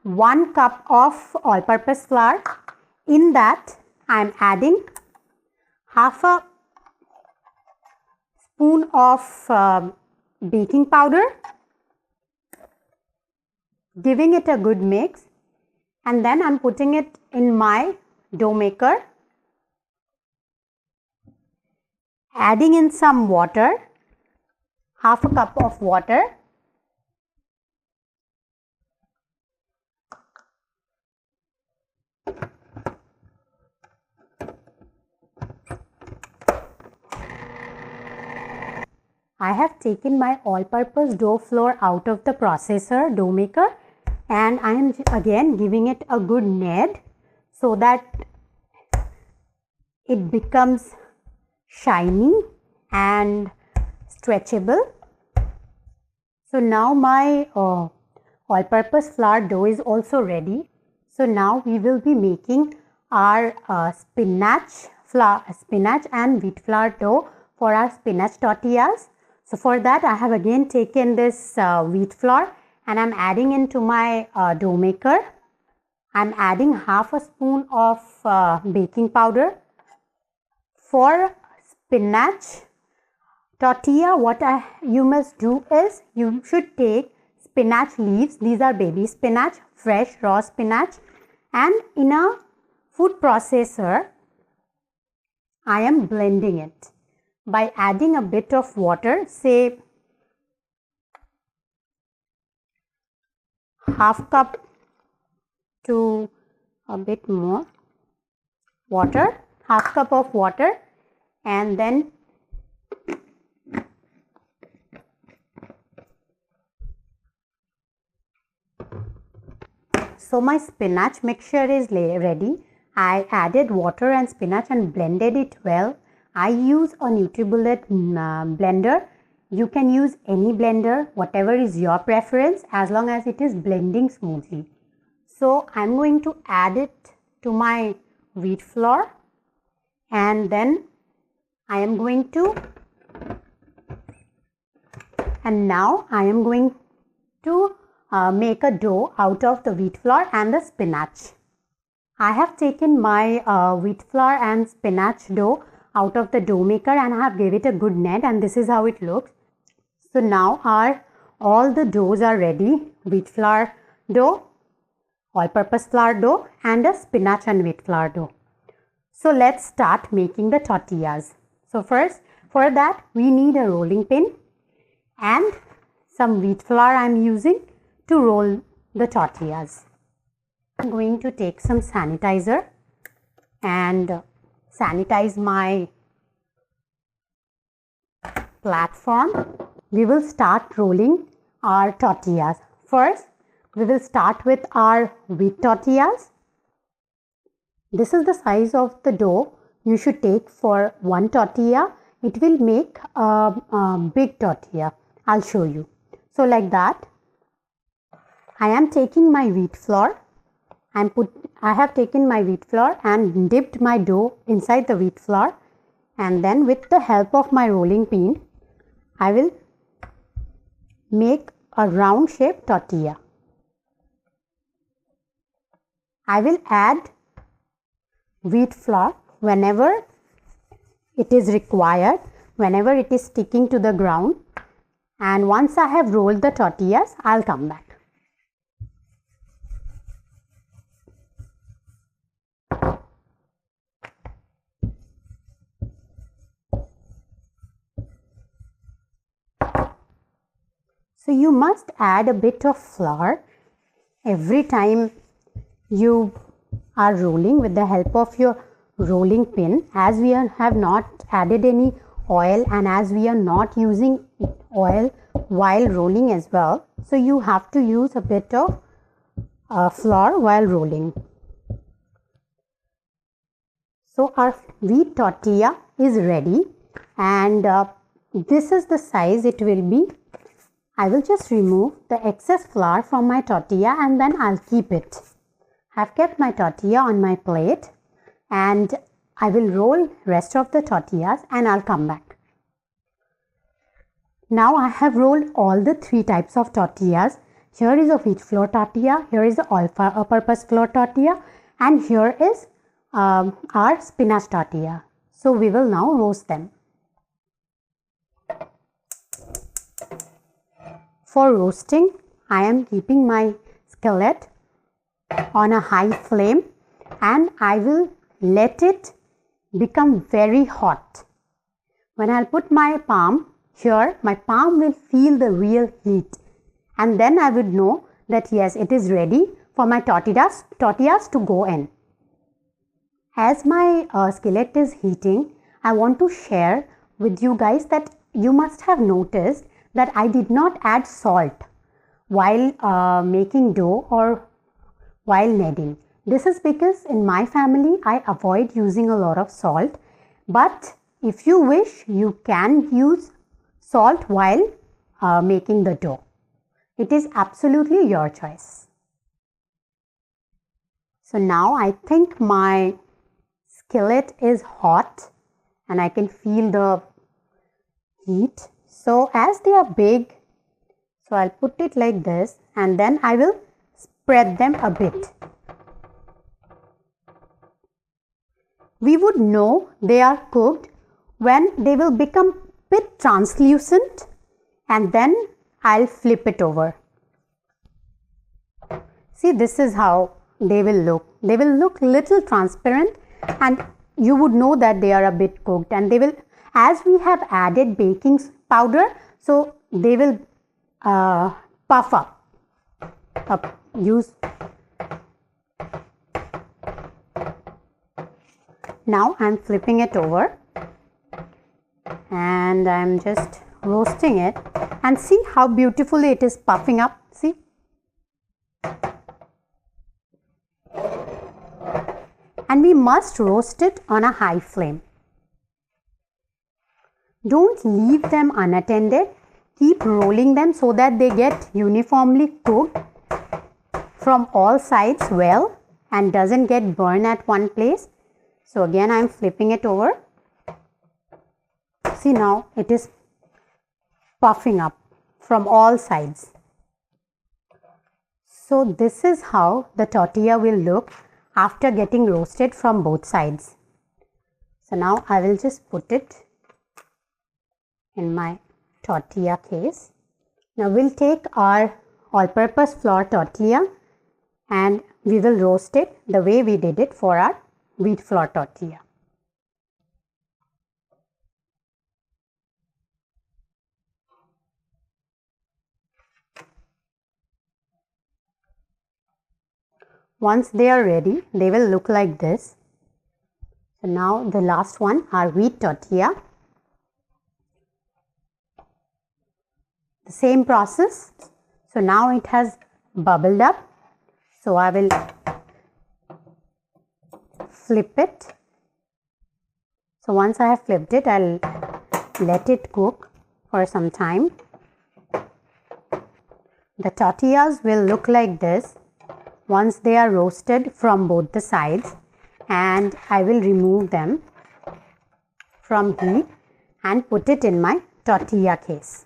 1 cup of all-purpose flour. In that I am adding half a spoon of baking powder, giving it a good mix, and then I'm putting it in my dough maker. Adding in some water, half a cup of water. I have taken my all-purpose dough flour out of the processor dough maker and I am again giving it a good knead so that it becomes shiny and stretchable. So now my all-purpose flour dough is also ready. So now we will be making our spinach and wheat flour dough for our spinach tortillas. So for that I have again taken this wheat flour and I'm adding into my dough maker. I'm adding half a spoon of baking powder. For spinach tortilla, what you must do is you should take spinach leaves. These are baby spinach, fresh raw spinach, and in a food processor, I am blending it by adding a bit of water, say half cup to a bit more water, half cup of water, and then so my spinach mixture is ready. I added water and spinach and blended it well. I use a NutriBullet blender. You can use any blender, whatever is your preference, as long as it is blending smoothly. So I'm going to add it to my wheat flour, and then I am going to, and now I am going to make a dough out of the wheat flour and the spinach. I have taken my wheat flour and spinach dough out of the dough maker and I have gave it a good net, and this is how it looks. So now all the doughs are ready. Wheat flour dough, all-purpose flour dough, and a spinach and wheat flour dough. So let's start making the tortillas. So first, for that we need a rolling pin and some wheat flour I am using to roll the tortillas. I'm going to take some sanitizer and sanitize my platform. We will start rolling our tortillas. First, we will start with our wheat tortillas. This is the size of the dough you should take for one tortilla. It will make a big tortilla. I'll show you. So like that, I am taking my wheat flour and I have taken my wheat flour and dipped my dough inside the wheat flour, and then with the help of my rolling pin, I will make a round shaped tortilla. I will add wheat flour whenever it is required, whenever it is sticking to the ground, and once I have rolled the tortillas, I'll come back. So you must add a bit of flour every time you are rolling with the help of your rolling pin, as we have not added any oil and as we are not using oil while rolling as well. So you have to use a bit of flour while rolling. So our wheat tortilla is ready, and this is the size it will be. I will just remove the excess flour from my tortilla and then I'll keep it. I've kept my tortilla on my plate and I will roll rest of the tortillas and I'll come back. Now I have rolled all the three types of tortillas. Here is a wheat flour tortilla, here is the all-purpose flour tortilla, and here is our spinach tortilla. So we will now roast them. For roasting, I am keeping my skillet on a high flame and I will let it become very hot. When I'll put my palm here, my palm will feel the real heat, and then I would know that yes, it is ready for my tortillas to go in. As my skillet is heating, I want to share with you guys that you must have noticed that I did not add salt while making dough or while kneading. This is because in my family I avoid using a lot of salt, but if you wish, you can use salt while making the dough. It is absolutely your choice. So now I think my skillet is hot and I can feel the heat. So as they are big, so I'll put it like this and then I will spread them a bit. We would know they are cooked when they will become bit translucent, and then I'll flip it over. See, this is how they will look. They will look little transparent, and you would know that they are a bit cooked, and they will, as we have added baking powder, so they will puff up. Now I'm flipping it over and I'm just roasting it, and see how beautifully it is puffing up. See, and we must roast it on a high flame. Don't leave them unattended. Keep rolling them so that they get uniformly cooked from all sides well and doesn't get burned at one place. So again, I'm flipping it over. See, now it is puffing up from all sides. So this is how the tortilla will look after getting roasted from both sides. So now I will just put it in my tortilla case. Now we'll take our all-purpose flour tortilla and we will roast it the way we did it for our wheat flour tortilla. Once they are ready, they will look like this. So now the last one, our wheat tortilla. The same process. So now it has bubbled up. So I will flip it. So once I have flipped it, I'll let it cook for some time. The tortillas will look like this once they are roasted from both the sides, and I will remove them from heat and put it in my tortilla case.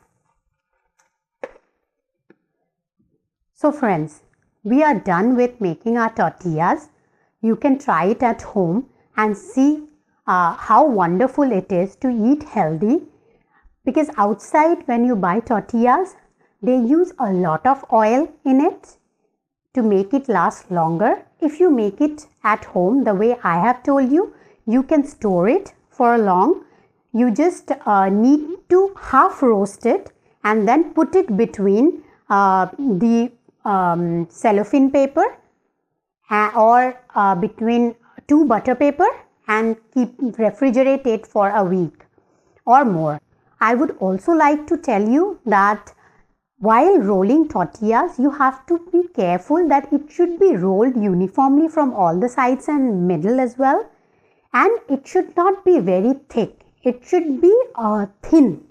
So friends, we are done with making our tortillas. You can try it at home and see how wonderful it is to eat healthy, because outside when you buy tortillas, they use a lot of oil in it to make it last longer. If you make it at home the way I have told you, you can store it for long. You just need to half roast it and then put it between the cellophane paper or between two butter paper and refrigerate it for a week or more. I would also like to tell you that while rolling tortillas, you have to be careful that it should be rolled uniformly from all the sides and middle as well, and it should not be very thick. It should be thin,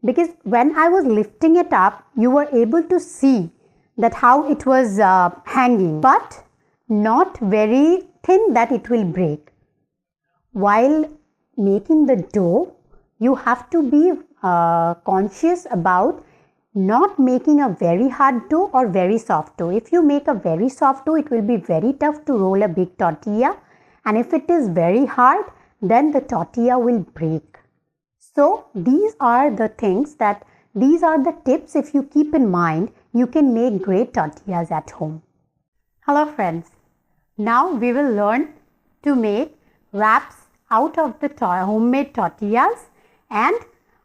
because when I was lifting it up, you were able to see that how it was hanging, but not very thin that it will break. While making the dough, you have to be conscious about not making a very hard dough or very soft dough. If you make a very soft dough, it will be very tough to roll a big tortilla, and if it is very hard, then the tortilla will break. So these are the things these are the tips. If you keep in mind, you can make great tortillas at home. Hello friends, now we will learn to make wraps out of the homemade tortillas and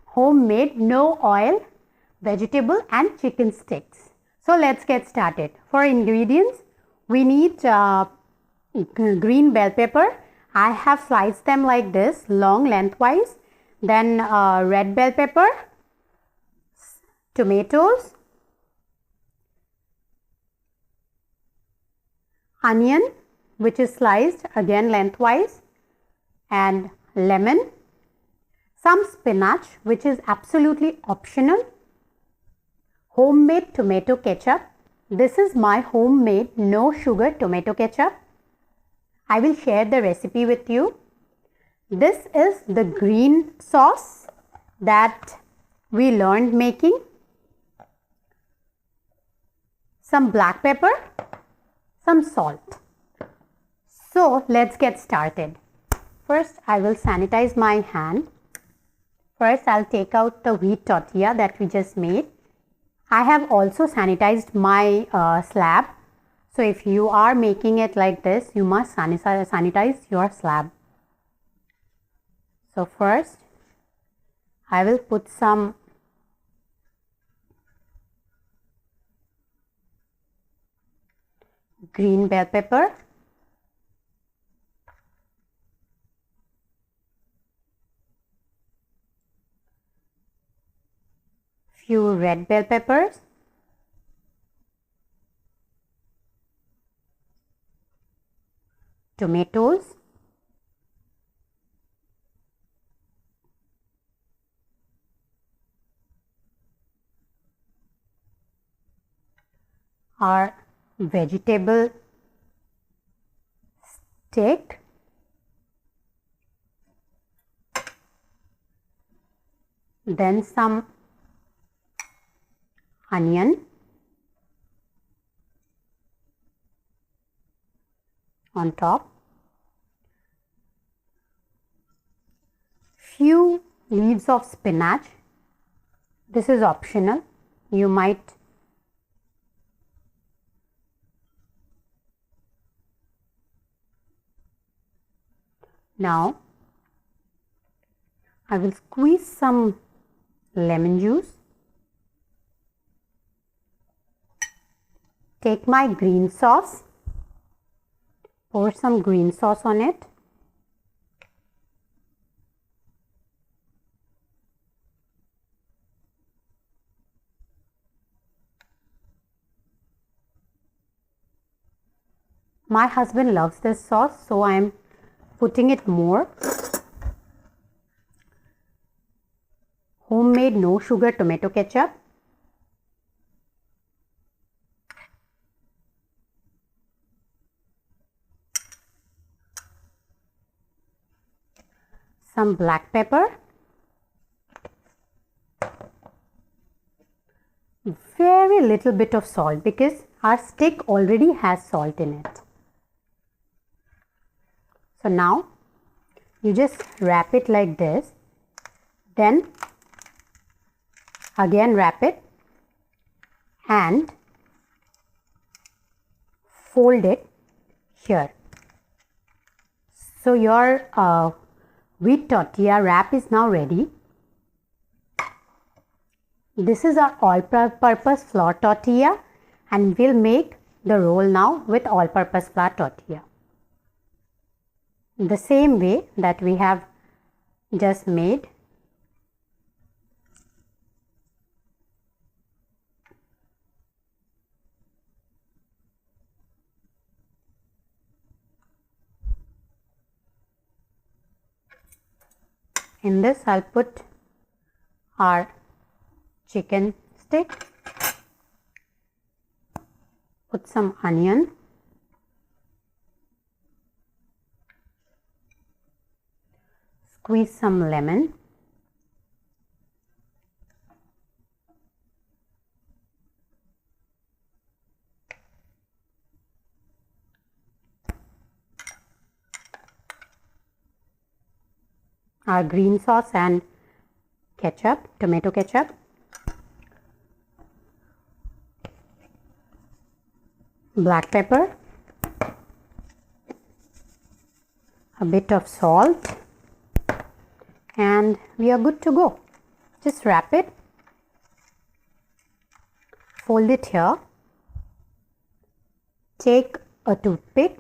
homemade no oil vegetable and chicken sticks. So let's get started. For ingredients, we need green bell pepper. I have sliced them like this, long lengthwise. Then red bell pepper, tomatoes, onion which is sliced again lengthwise, and lemon, some spinach which is absolutely optional, homemade tomato ketchup. This is my homemade no sugar tomato ketchup. I will share the recipe with you. This is the green sauce that we learned making. Some black pepper, some salt. So let's get started. First, I will sanitize my hand. First, I'll take out the wheat tortilla that we just made. I have also sanitized my slab. So, if you are making it like this, you must sanitize your slab. So, first, I will put some green bell pepper, few red bell peppers, tomatoes, our vegetable stick, then some onion on top, few leaves of spinach. This is optional. You might now I will squeeze some lemon juice. Take my green sauce, pour some green sauce on it. My husband loves this sauce, so I am putting it more. Homemade no sugar tomato ketchup. Some black pepper. Very little bit of salt because our stick already has salt in it. So now you just wrap it like this, then again wrap it and fold it here. So your wheat tortilla wrap is now ready. This is our all-purpose flour tortilla, and we'll make the roll now with all-purpose flour tortilla. The same way that we have just made. In this, I'll put our chicken stick, put some onion, squeeze some lemon, our green sauce and ketchup, tomato ketchup, black pepper, a bit of salt, and we are good to go. Just wrap it, fold it here, take a toothpick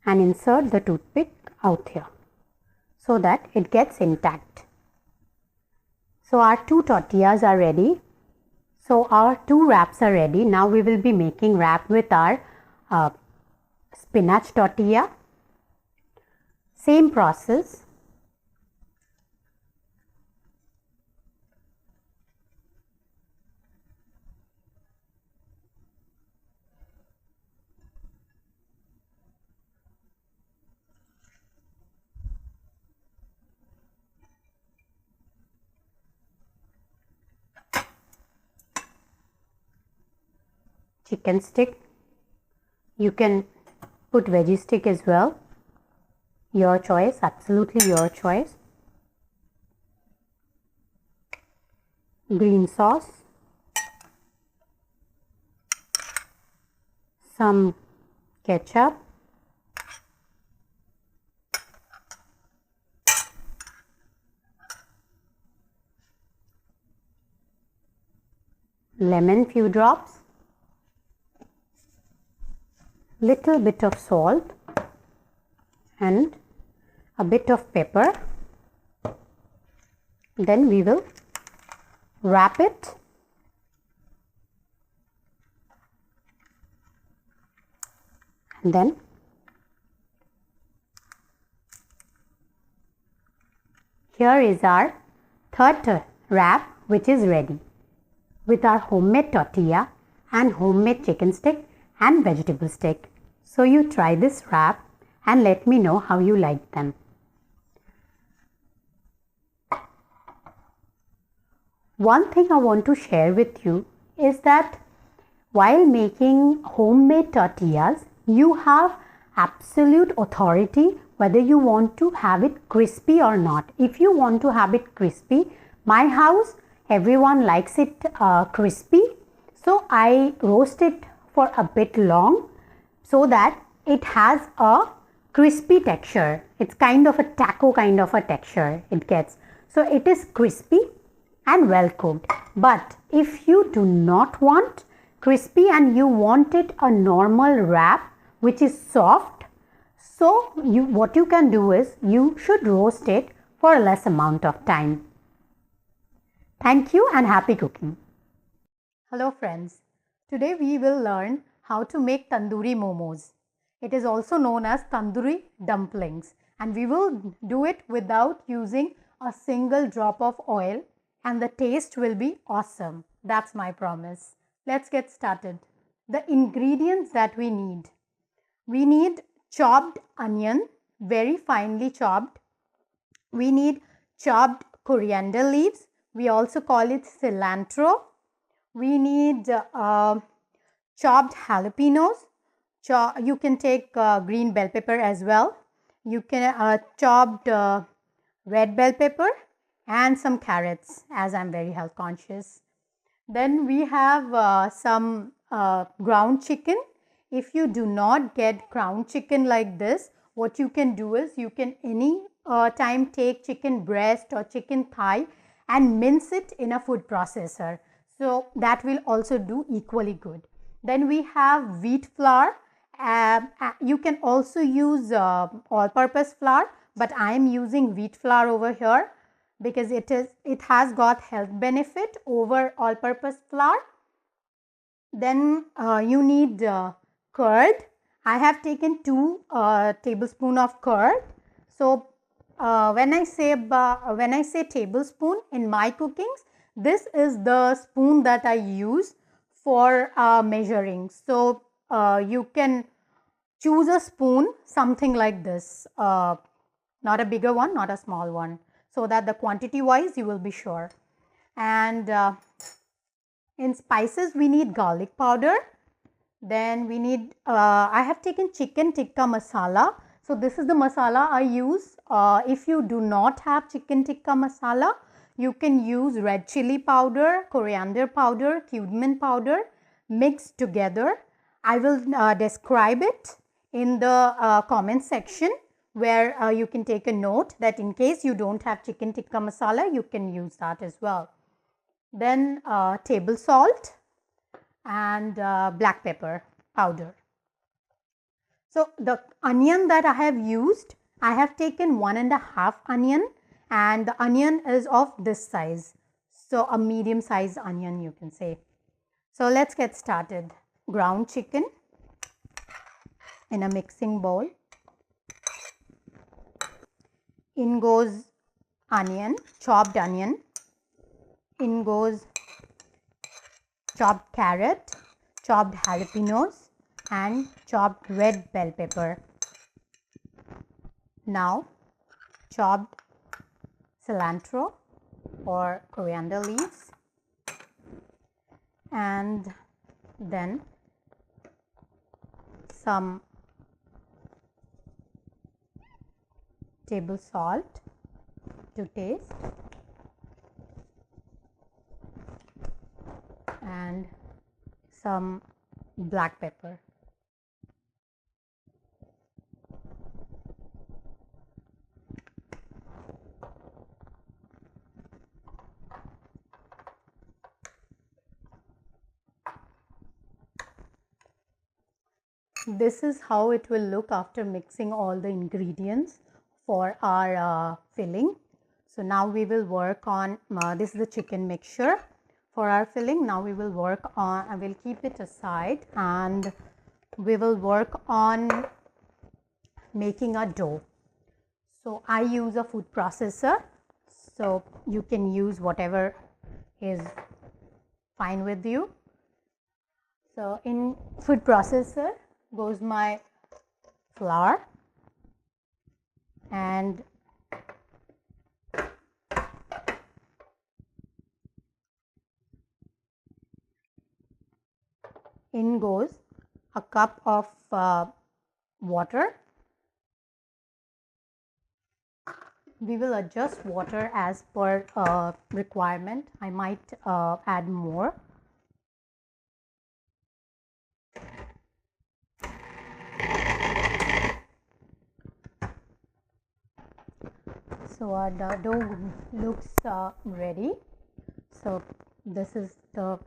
and insert the toothpick out here so that it gets intact. So our two tortillas are ready. So our two wraps are ready. Now we will be making wrap with our spinach tortilla. Same process. Chicken stick. You can put veggie stick as well. Your choice, absolutely your choice. Green sauce, some ketchup, lemon few drops, little bit of salt and a bit of pepper. Then we will wrap it and then here is our third wrap, which is ready with our homemade tortilla and homemade chicken stick and vegetable stick. So you try this wrap and let me know how you like them. One thing I want to share with you is that while making homemade tortillas, you have absolute authority whether you want to have it crispy or not. If you want to have it crispy, my house, everyone likes it crispy. So I roast it for a bit long so that it has a crispy texture. It's kind of a taco kind of a texture it gets. So it is crispy and well cooked. But if you do not want crispy and you want it a normal wrap which is soft, so what you can do is you should roast it for a less amount of time. Thank you and happy cooking. Hello friends, today we will learn how to make tandoori momos. It is also known as tandoori dumplings, and we will do it without using a single drop of oil, and the taste will be awesome. That's my promise. Let's get started. The ingredients that we need. We need chopped onion, very finely chopped. We need chopped coriander leaves. We also call it cilantro. We need chopped jalapenos. You can take green bell pepper as well. You can chopped red bell pepper and some carrots, as I'm very health conscious. Then we have some ground chicken. If you do not get ground chicken like this, what you can do is you can any time take chicken breast or chicken thigh and mince it in a food processor. So that will also do equally good. Then we have wheat flour. You can also use all-purpose flour, but I am using wheat flour over here because it has got health benefit over all-purpose flour. Then you need curd. I have taken 2 tablespoons of curd. So when I say tablespoon in my cookings, this is the spoon that I use for measuring. So you can choose a spoon something like this, not a bigger one, not a small one, so that the quantity wise you will be sure. And in spices we need garlic powder. Then we need, I have taken chicken tikka masala. So this is the masala I use. If you do not have chicken tikka masala, you can use red chili powder, coriander powder, cumin powder mixed together. I will describe it in the comment section where you can take a note that in case you don't have chicken tikka masala, you can use that as well. Then table salt and black pepper powder. So the onion that I have used, I have taken 1.5 onion, and the onion is of this size. So a medium sized onion you can say. So let's get started. Ground chicken in a mixing bowl. In goes onion, chopped onion. In goes chopped carrot, chopped jalapenos and chopped red bell pepper. Now chopped cilantro or coriander leaves, and then some table salt to taste, and some black pepper. This is how it will look after mixing all the ingredients for our filling. So now we will work on this is the chicken mixture for our filling. Now we will work on, I will keep it aside, and we will work on making a dough. So I use a food processor, so you can use whatever is fine with you. So in food processor goes my flour, and in goes a cup of water. We will adjust water as per requirement. I might add more. So our dough looks ready. So this is the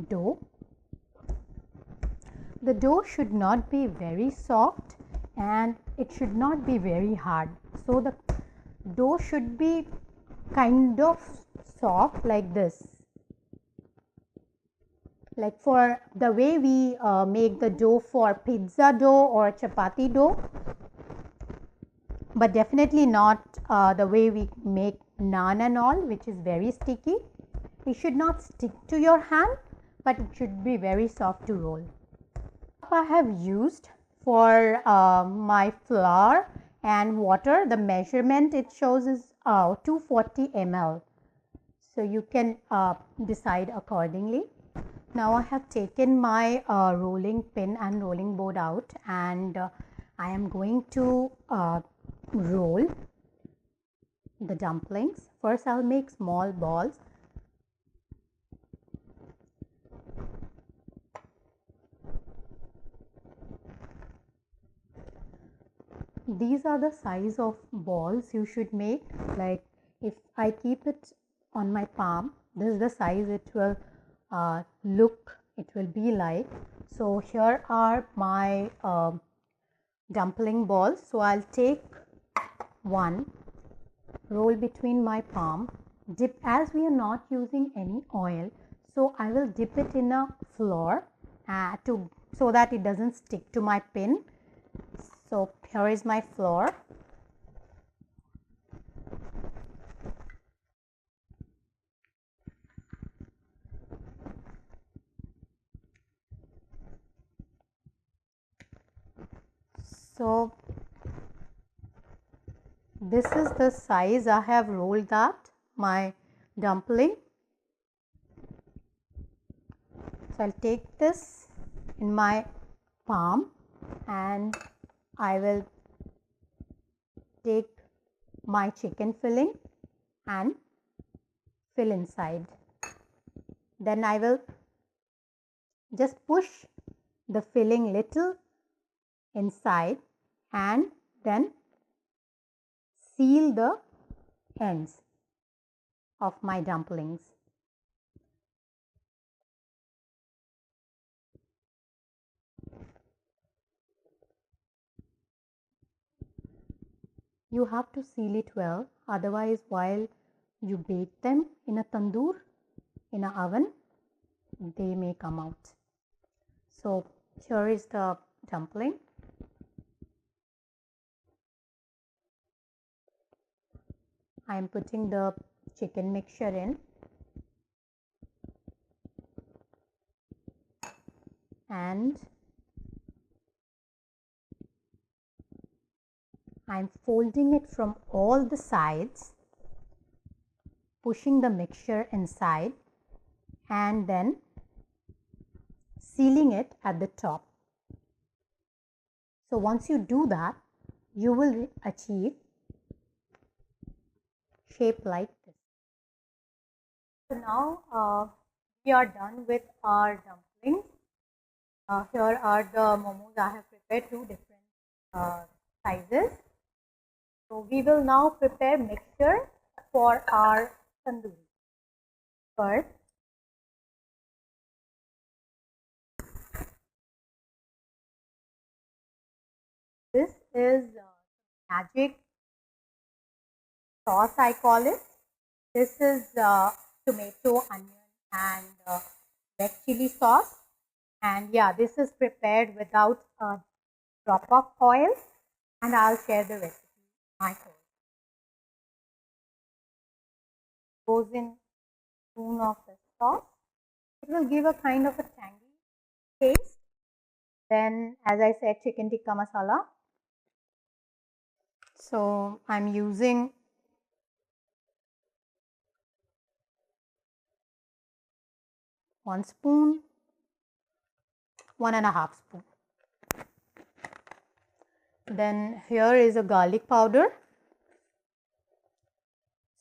dough. The dough should not be very soft and it should not be very hard. So the dough should be kind of soft like this. Like for the way we make the dough for pizza dough or chapati dough, but definitely not the way we make naan and all, which is very sticky. It should not stick to your hand, but it should be very soft to roll. I have used for my flour and water, the measurement it shows is 240 ml. So you can decide accordingly. Now I have taken my rolling pin and rolling board out, and I am going to roll the dumplings. First I'll make small balls. These are the size of balls you should make. Like if I keep it on my palm, this is the size it will it will be like. So here are my dumpling balls. So I'll take one, roll between my palm, dip, as we are not using any oil, so I will dip it in a flour so that it doesn't stick to my pin. So here is my flour. So this is the size I have rolled that my dumpling. So I'll take this in my palm and I will take my chicken filling and fill inside. Then I will just push the filling little inside and then seal the ends of my dumplings. You have to seal it well, otherwise while you bake them in a tandoor, in an oven, they may come out. So here is the dumpling. I am putting the chicken mixture in and I am folding it from all the sides, pushing the mixture inside and then sealing it at the top. So once you do that, you will achieve shape like this. So now we are done with our dumplings. Here are the momos. I have prepared two different sizes. So we will now prepare mixture for our tandoori. First, this is magic sauce, I call it. This is tomato, onion, and red chili sauce. And yeah, this is prepared without a drop of oil. And I'll share the recipe myself. Goes in spoon of the sauce. It will give a kind of a tangy taste. Then, as I said, chicken tikka masala. So I'm using one spoon, 1.5 spoon. Then here is a garlic powder.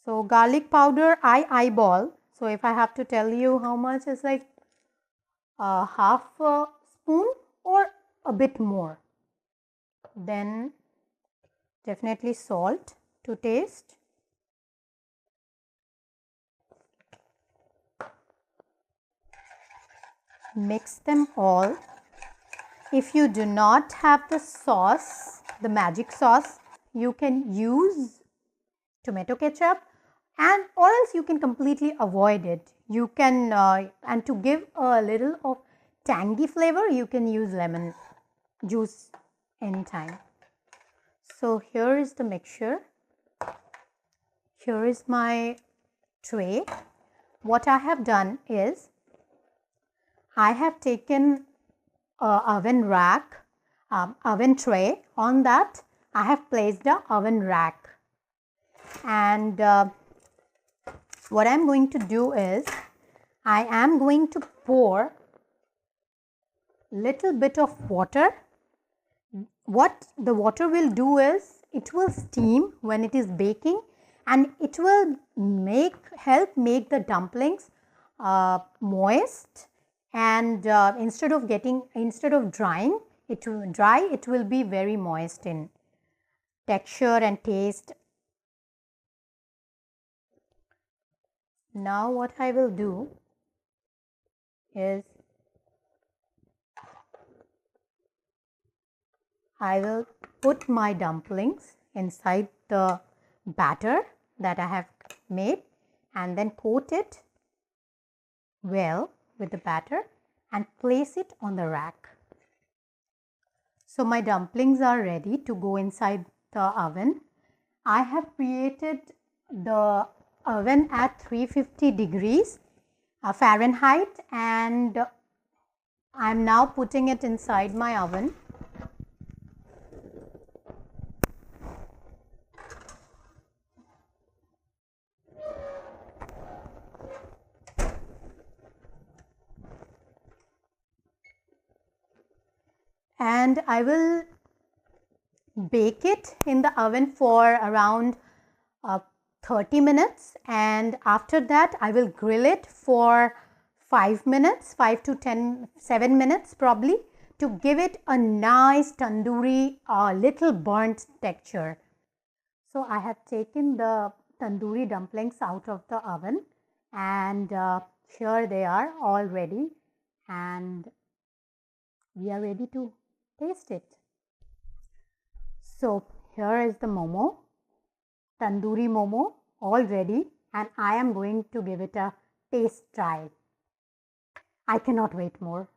So garlic powder I eyeball. So if I have to tell you how much, it's like half a spoon or a bit more. Then definitely salt to taste. Mix them all. If you do not have the sauce, the magic sauce, you can use tomato ketchup, and or else you can completely avoid it. You can and to give a little of tangy flavor, you can use lemon juice anytime. So here is the mixture. Here is my tray. What I have done is I have taken oven rack, oven tray. On that I have placed the oven rack, and what I am going to do is I am going to pour little bit of water. What the water will do is it will steam when it is baking, and it will help make the dumplings moist, and instead of drying it will be very moist in texture and taste. Now what I will do is I will put my dumplings inside the batter that I have made, and then coat it well with the batter and place it on the rack. So my dumplings are ready to go inside the oven. I have preheated the oven at 350 degrees Fahrenheit, and I am now putting it inside my oven. And I will bake it in the oven for around 30 minutes, and after that I will grill it for 5 minutes, 5 to 7 minutes probably, to give it a nice tandoori little burnt texture. So I have taken the tandoori dumplings out of the oven, and here they are all ready, and we are ready to taste it. So here is the momo, tandoori momo, all ready, and I am going to give it a taste try. I cannot wait more.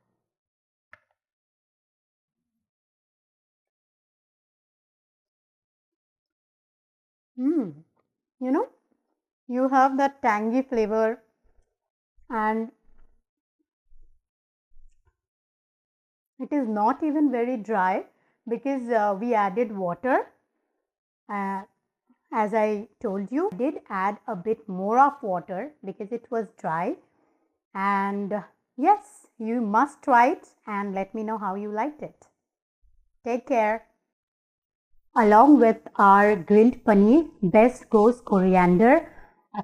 You know, you have that tangy flavor, and it is not even very dry because we added water. As I told you, I did add a bit more of water because it was dry. And yes, you must try it and let me know how you liked it. Take care. Along with our grilled paneer, best goes coriander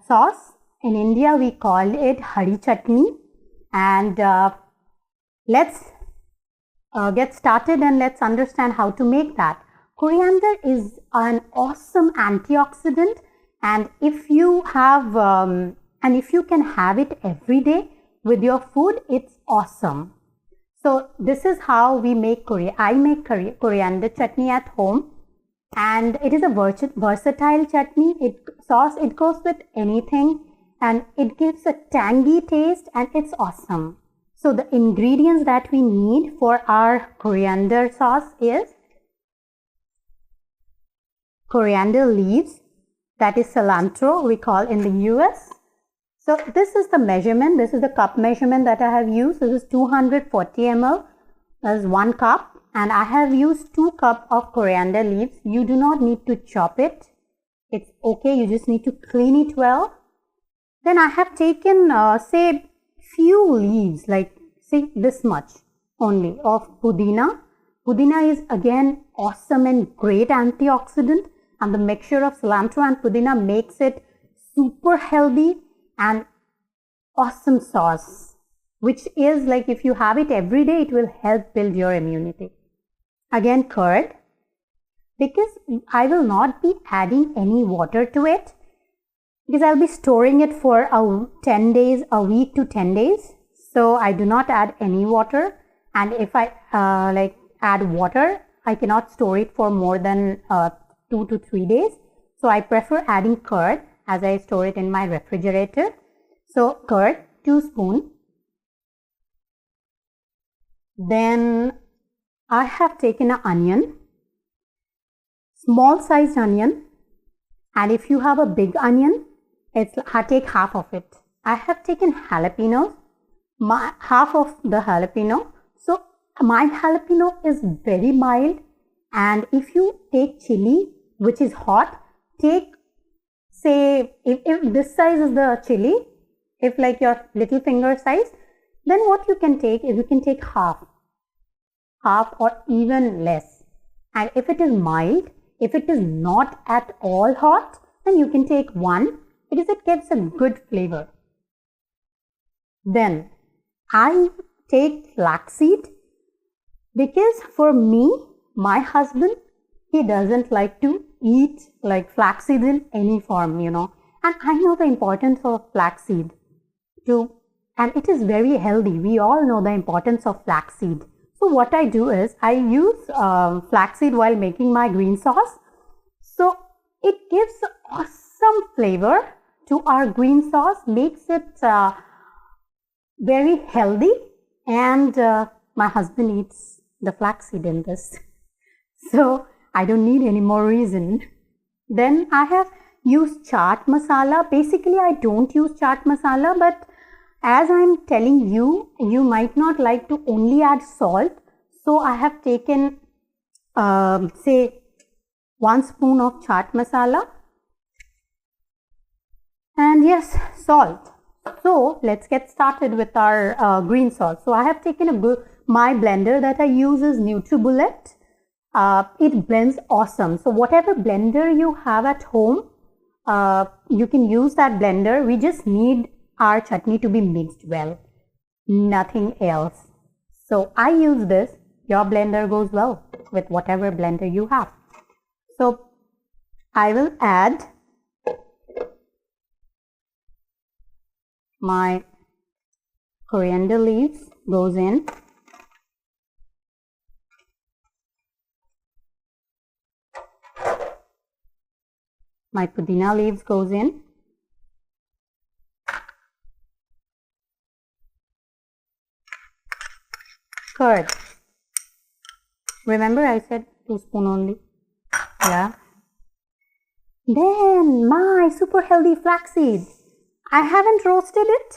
sauce. In India, we call it hari chutney. And let's get started and let's understand how to make that. Coriander is an awesome antioxidant, and if you have and if you can have it every day with your food, it's awesome. So this is how we make I make coriander chutney at home, and it is a versatile chutney. It goes with anything, and it gives a tangy taste, and it's awesome. So the ingredients that we need for our coriander sauce is coriander leaves, that is cilantro, we call in the US. So this is the measurement, this is the cup measurement that I have used. This is 240 ml, that is 1 cup, and I have used 2 cups of coriander leaves. You do not need to chop it, it's okay, you just need to clean it well. Then I have taken say few leaves, like say this much only, of pudina. Pudina is again awesome and great antioxidant, and the mixture of cilantro and pudina makes it super healthy and awesome sauce, which is like if you have it every day, it will help build your immunity. Again, curd, because I will not be adding any water to it, because I'll be storing it for 10 days, a week to 10 days. So I do not add any water, and if I add water, I cannot store it for more than 2 to 3 days. So I prefer adding curd, as I store it in my refrigerator. So curd, 2 spoons. Then I have taken an onion, small sized onion, and if you have a big onion, I take half of it. I have taken jalapenos, half of the jalapeno. So my jalapeno is very mild, and if you take chili, which is hot, take, say, if this size is the chili, if like your little finger size, then what you can take is you can take half or even less. And if it is mild, if it is not at all hot, then you can take 1, because it gives a good flavor. Then I take flaxseed, because for me, my husband, he doesn't like to eat like flaxseed in any form, you know. And I know the importance of flaxseed too, and it is very healthy. We all know the importance of flaxseed. So what I do is I use flaxseed while making my green sauce. So it gives awesome flavor to our green sauce, makes it very healthy, and my husband eats the flaxseed in this. So I don't need any more reason. Then I have used chaat masala. Basically, I don't use chaat masala, but as I'm telling you, you might not like to only add salt. So I have taken, say, 1 spoon of chaat masala. And yes, salt. So let's get started with our green sauce. So I have taken my blender that I use is NutriBullet. It blends awesome. So whatever blender you have at home, you can use that blender. We just need our chutney to be mixed well, nothing else. So I use this. Your blender goes well with whatever blender you have. So I will add my coriander leaves, goes in. My pudina leaves goes in. Curd. Remember I said 2 spoons only. Yeah. Then my super healthy flaxseed. I haven't roasted it.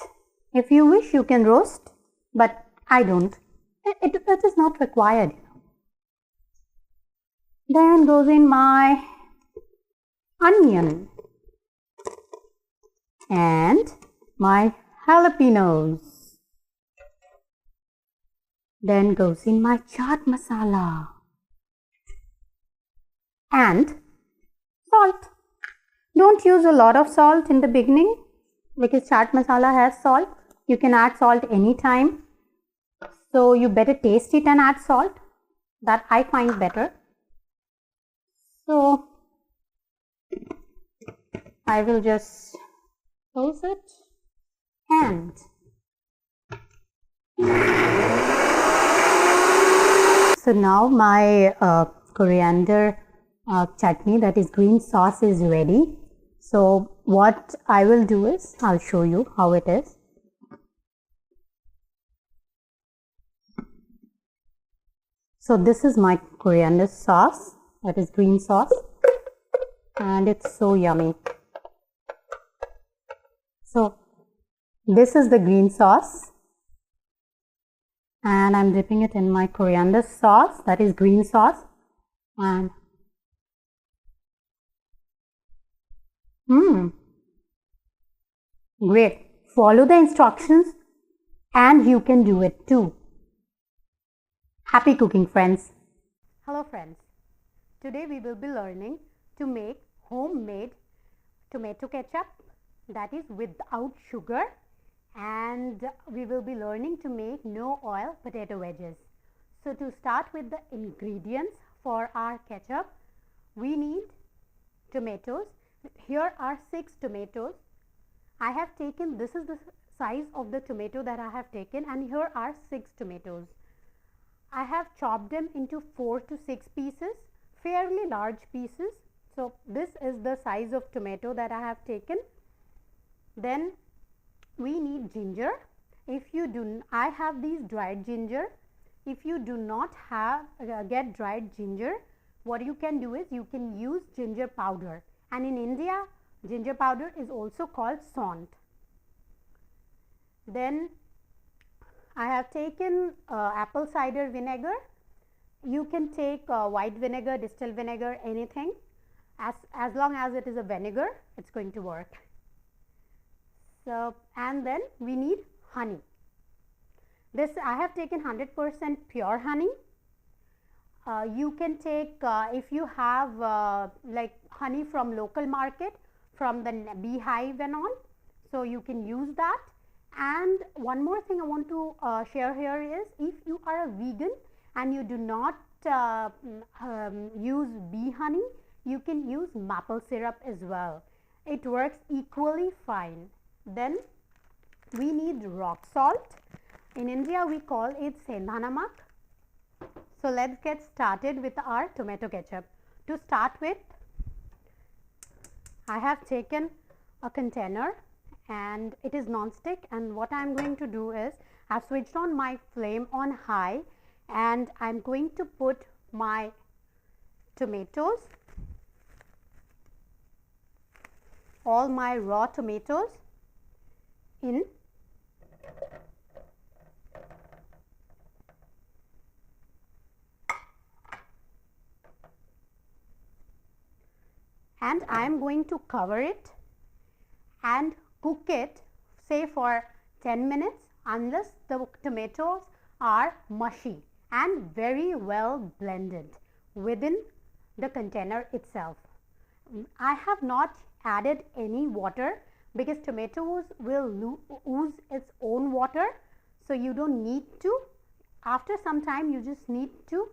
If you wish, you can roast, but I don't. It is not required. Then goes in my onion and my jalapenos. Then goes in my chaat masala. and salt. Don't use a lot of salt in the beginning because chaat masala has salt. You can add salt anytime. So you better taste it and add salt. That I find better. So I will just close it and so now my coriander chutney, that is green sauce, is ready. So what I will do is I'll show you how it is. So this is my coriander sauce, that is green sauce, and it's so yummy. So this is the green sauce and I'm dipping it in my coriander sauce, that is green sauce, and great. Follow the instructions and you can do it too. Happy cooking, friends. Hello friends. Today we will be learning to make homemade tomato ketchup, that is without sugar, and we will be learning to make no oil potato wedges. So to start with the ingredients for our ketchup, we need tomatoes. Here are 6 tomatoes. I have taken, this is the size of the tomato that I have taken, and here are 6 tomatoes. I have chopped them into 4 to 6 pieces, fairly large pieces. So this is the size of tomato that I have taken. Then we need ginger. If you do, I have these dried ginger. If you do not have get dried ginger, what you can do is you can use ginger powder, and in India ginger powder is also called sont. Then I have taken apple cider vinegar. You can take white vinegar, distilled vinegar, anything. As long as it is a vinegar, it's going to work. So, and then we need honey. This I have taken 100% pure honey. You can take if you have like honey from local market, from the beehive and all, so you can use that. And one more thing I want to share here is, if you are a vegan and you do not use bee honey, you can use maple syrup as well. It works equally fine. Then we need rock salt. In India we call it sendha namak. So let's get started with our tomato ketchup. To start with, I have taken a container and it is non-stick, and what I am going to do is I have switched on my flame on high and I am going to put my tomatoes, all my raw tomatoes in. And I am going to cover it and cook it, say for 10 minutes, unless the tomatoes are mushy and very well blended within the container itself. I have not added any water because tomatoes will ooze its own water, so you don't need to. After some time you just need to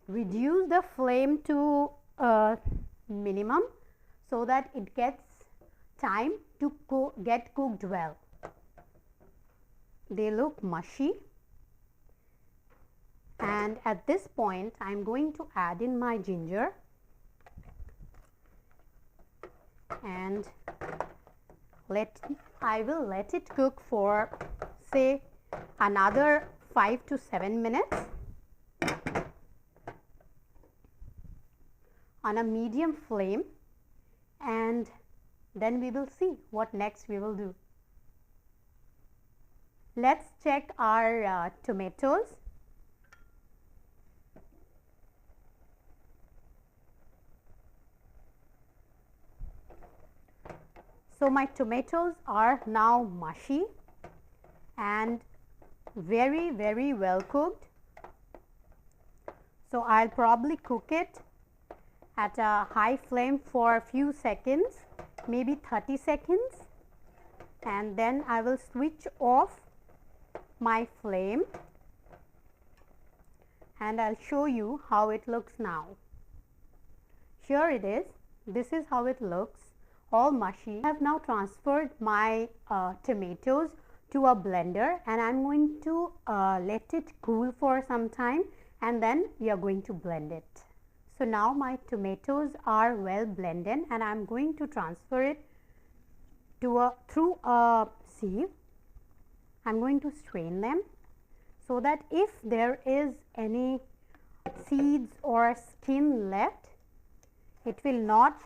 reduce the flame to minimum so that it gets time to get cooked well. They look mushy, and at this point I am going to add in my ginger and I will let it cook for say another 5 to 7 minutes on a medium flame, and then we will see what next we will do. Let's check our tomatoes. So my tomatoes are now mushy and very, very well cooked. So I'll probably cook it at a high flame for a few seconds, maybe 30 seconds, and then I will switch off my flame and I'll show you how it looks now. Here it is. This is how it looks, all mushy. I have now transferred my tomatoes to a blender and I'm going to let it cool for some time and then we are going to blend it. So now my tomatoes are well blended and I'm going to transfer it to through a sieve. I'm going to strain them so that if there is any seeds or skin left, it will not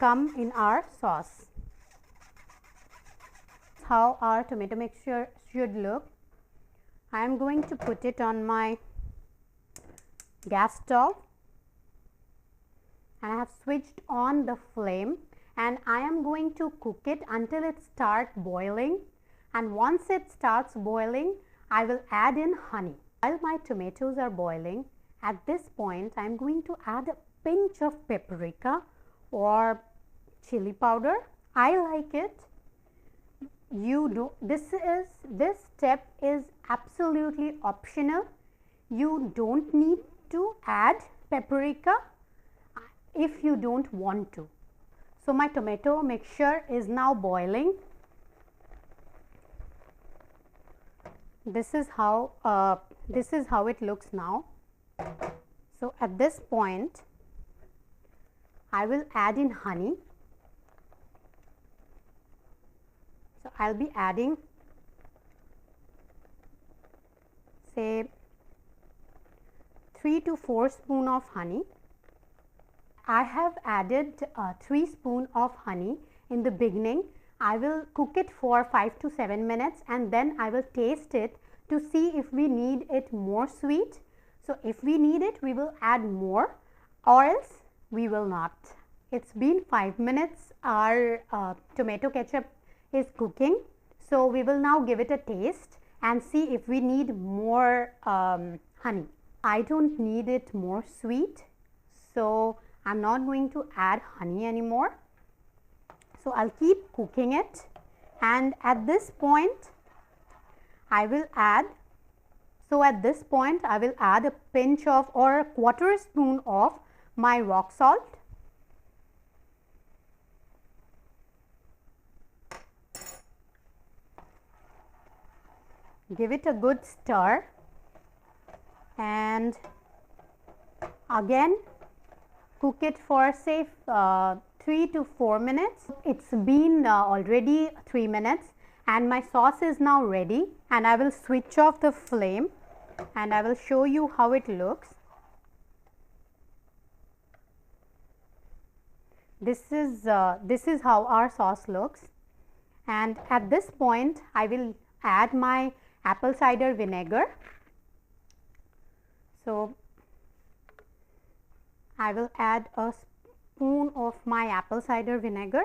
come in our sauce. How our tomato mixture should look. I am going to put it on my gas stove and I have switched on the flame and I am going to cook it until it starts boiling, and once it starts boiling I will add in honey. While my tomatoes are boiling, at this point I am going to add a pinch of paprika or chili powder. I like it. You do. This step is absolutely optional. You don't need to add paprika if you don't want to. So my tomato mixture is now boiling. This is how it looks now. So at this point I will add in honey. So I'll be adding say 3 to 4 spoons of honey. I have added 3 spoons of honey in the beginning. I will cook it for 5 to 7 minutes and then I will taste it to see if we need it more sweet. So if we need it, we will add more, or else we will not. It's been 5 minutes. Our tomato ketchup is cooking. So we will now give it a taste and see if we need more honey. I don't need it more sweet, so I'm not going to add honey anymore. So I'll keep cooking it, and at this point I will add a pinch of or a quarter spoon of my rock salt. Give it a good stir and again cook it for say 3 to 4 minutes. It's been already 3 minutes and my sauce is now ready, and I will switch off the flame and I will show you how it looks. This is how our sauce looks, and at this point I will add my apple cider vinegar. So I will add a spoon of my apple cider vinegar.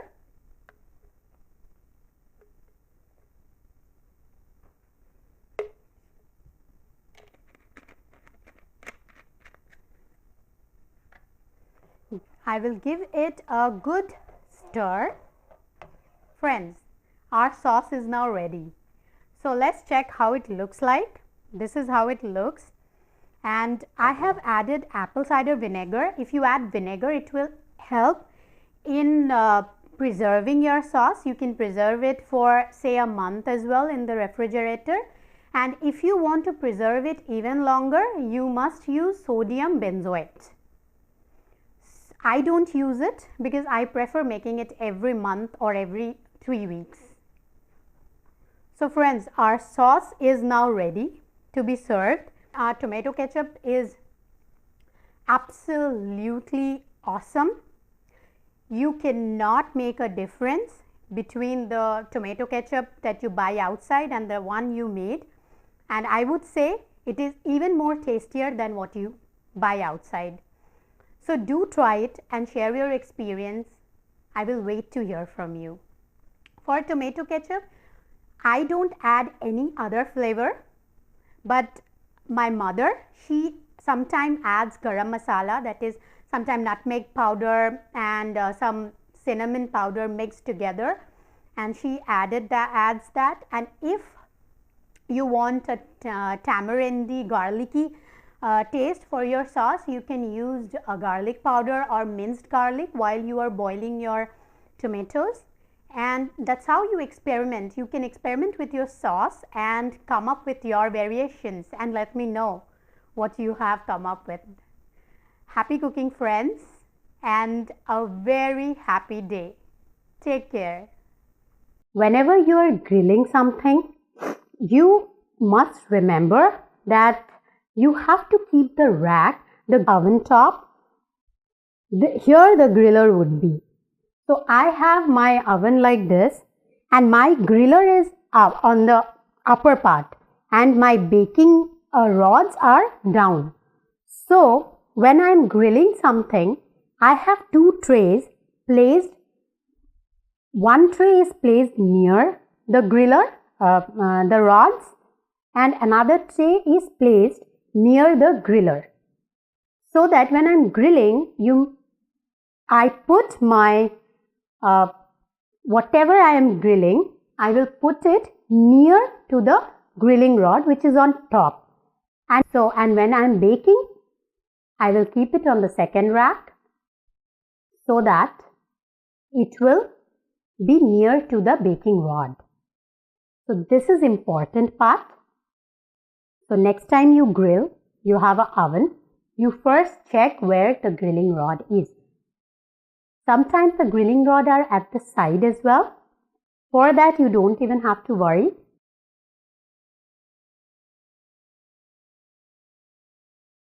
I will give it a good stir. Friends, our sauce is now ready. So let's check how it looks like. This is how it looks, and I have added apple cider vinegar. If you add vinegar, it will help in preserving your sauce. You can preserve it for say a month as well in the refrigerator, and if you want to preserve it even longer, you must use sodium benzoate. I don't use it because I prefer making it every month or every 3 weeks. So friends, our sauce is now ready to be served. Our tomato ketchup is absolutely awesome. You cannot make a difference between the tomato ketchup that you buy outside and the one you made, and I would say it is even more tastier than what you buy outside. So do try it and share your experience. I will wait to hear from you. For tomato ketchup, I don't add any other flavor, but my mother, she sometimes adds garam masala, that is sometimes nutmeg powder and some cinnamon powder mixed together, and she adds that. And if you want a tamarindy garlicky taste for your sauce, you can use a garlic powder or minced garlic while you are boiling your tomatoes. And that's how you experiment. You can experiment with your sauce and come up with your variations and let me know what you have come up with. Happy cooking, friends, and a very happy day. Take care. Whenever you are grilling something, you must remember that you have to keep the rack, the oven top, here the griller would be. So I have my oven like this, and my griller is up on the upper part, and my baking rods are down. So when I am grilling something, I have two trays placed. One tray is placed near the griller, the rods, and another tray is placed near the griller. So that when I am grilling, I put my whatever I am grilling, I will put it near to the grilling rod which is on top. And when I am baking, I will keep it on the second rack so that it will be near to the baking rod. So this is important part. So next time you grill, you have an oven, you first check where the grilling rod is. Sometimes the grilling rod are at the side as well. For that you don't even have to worry.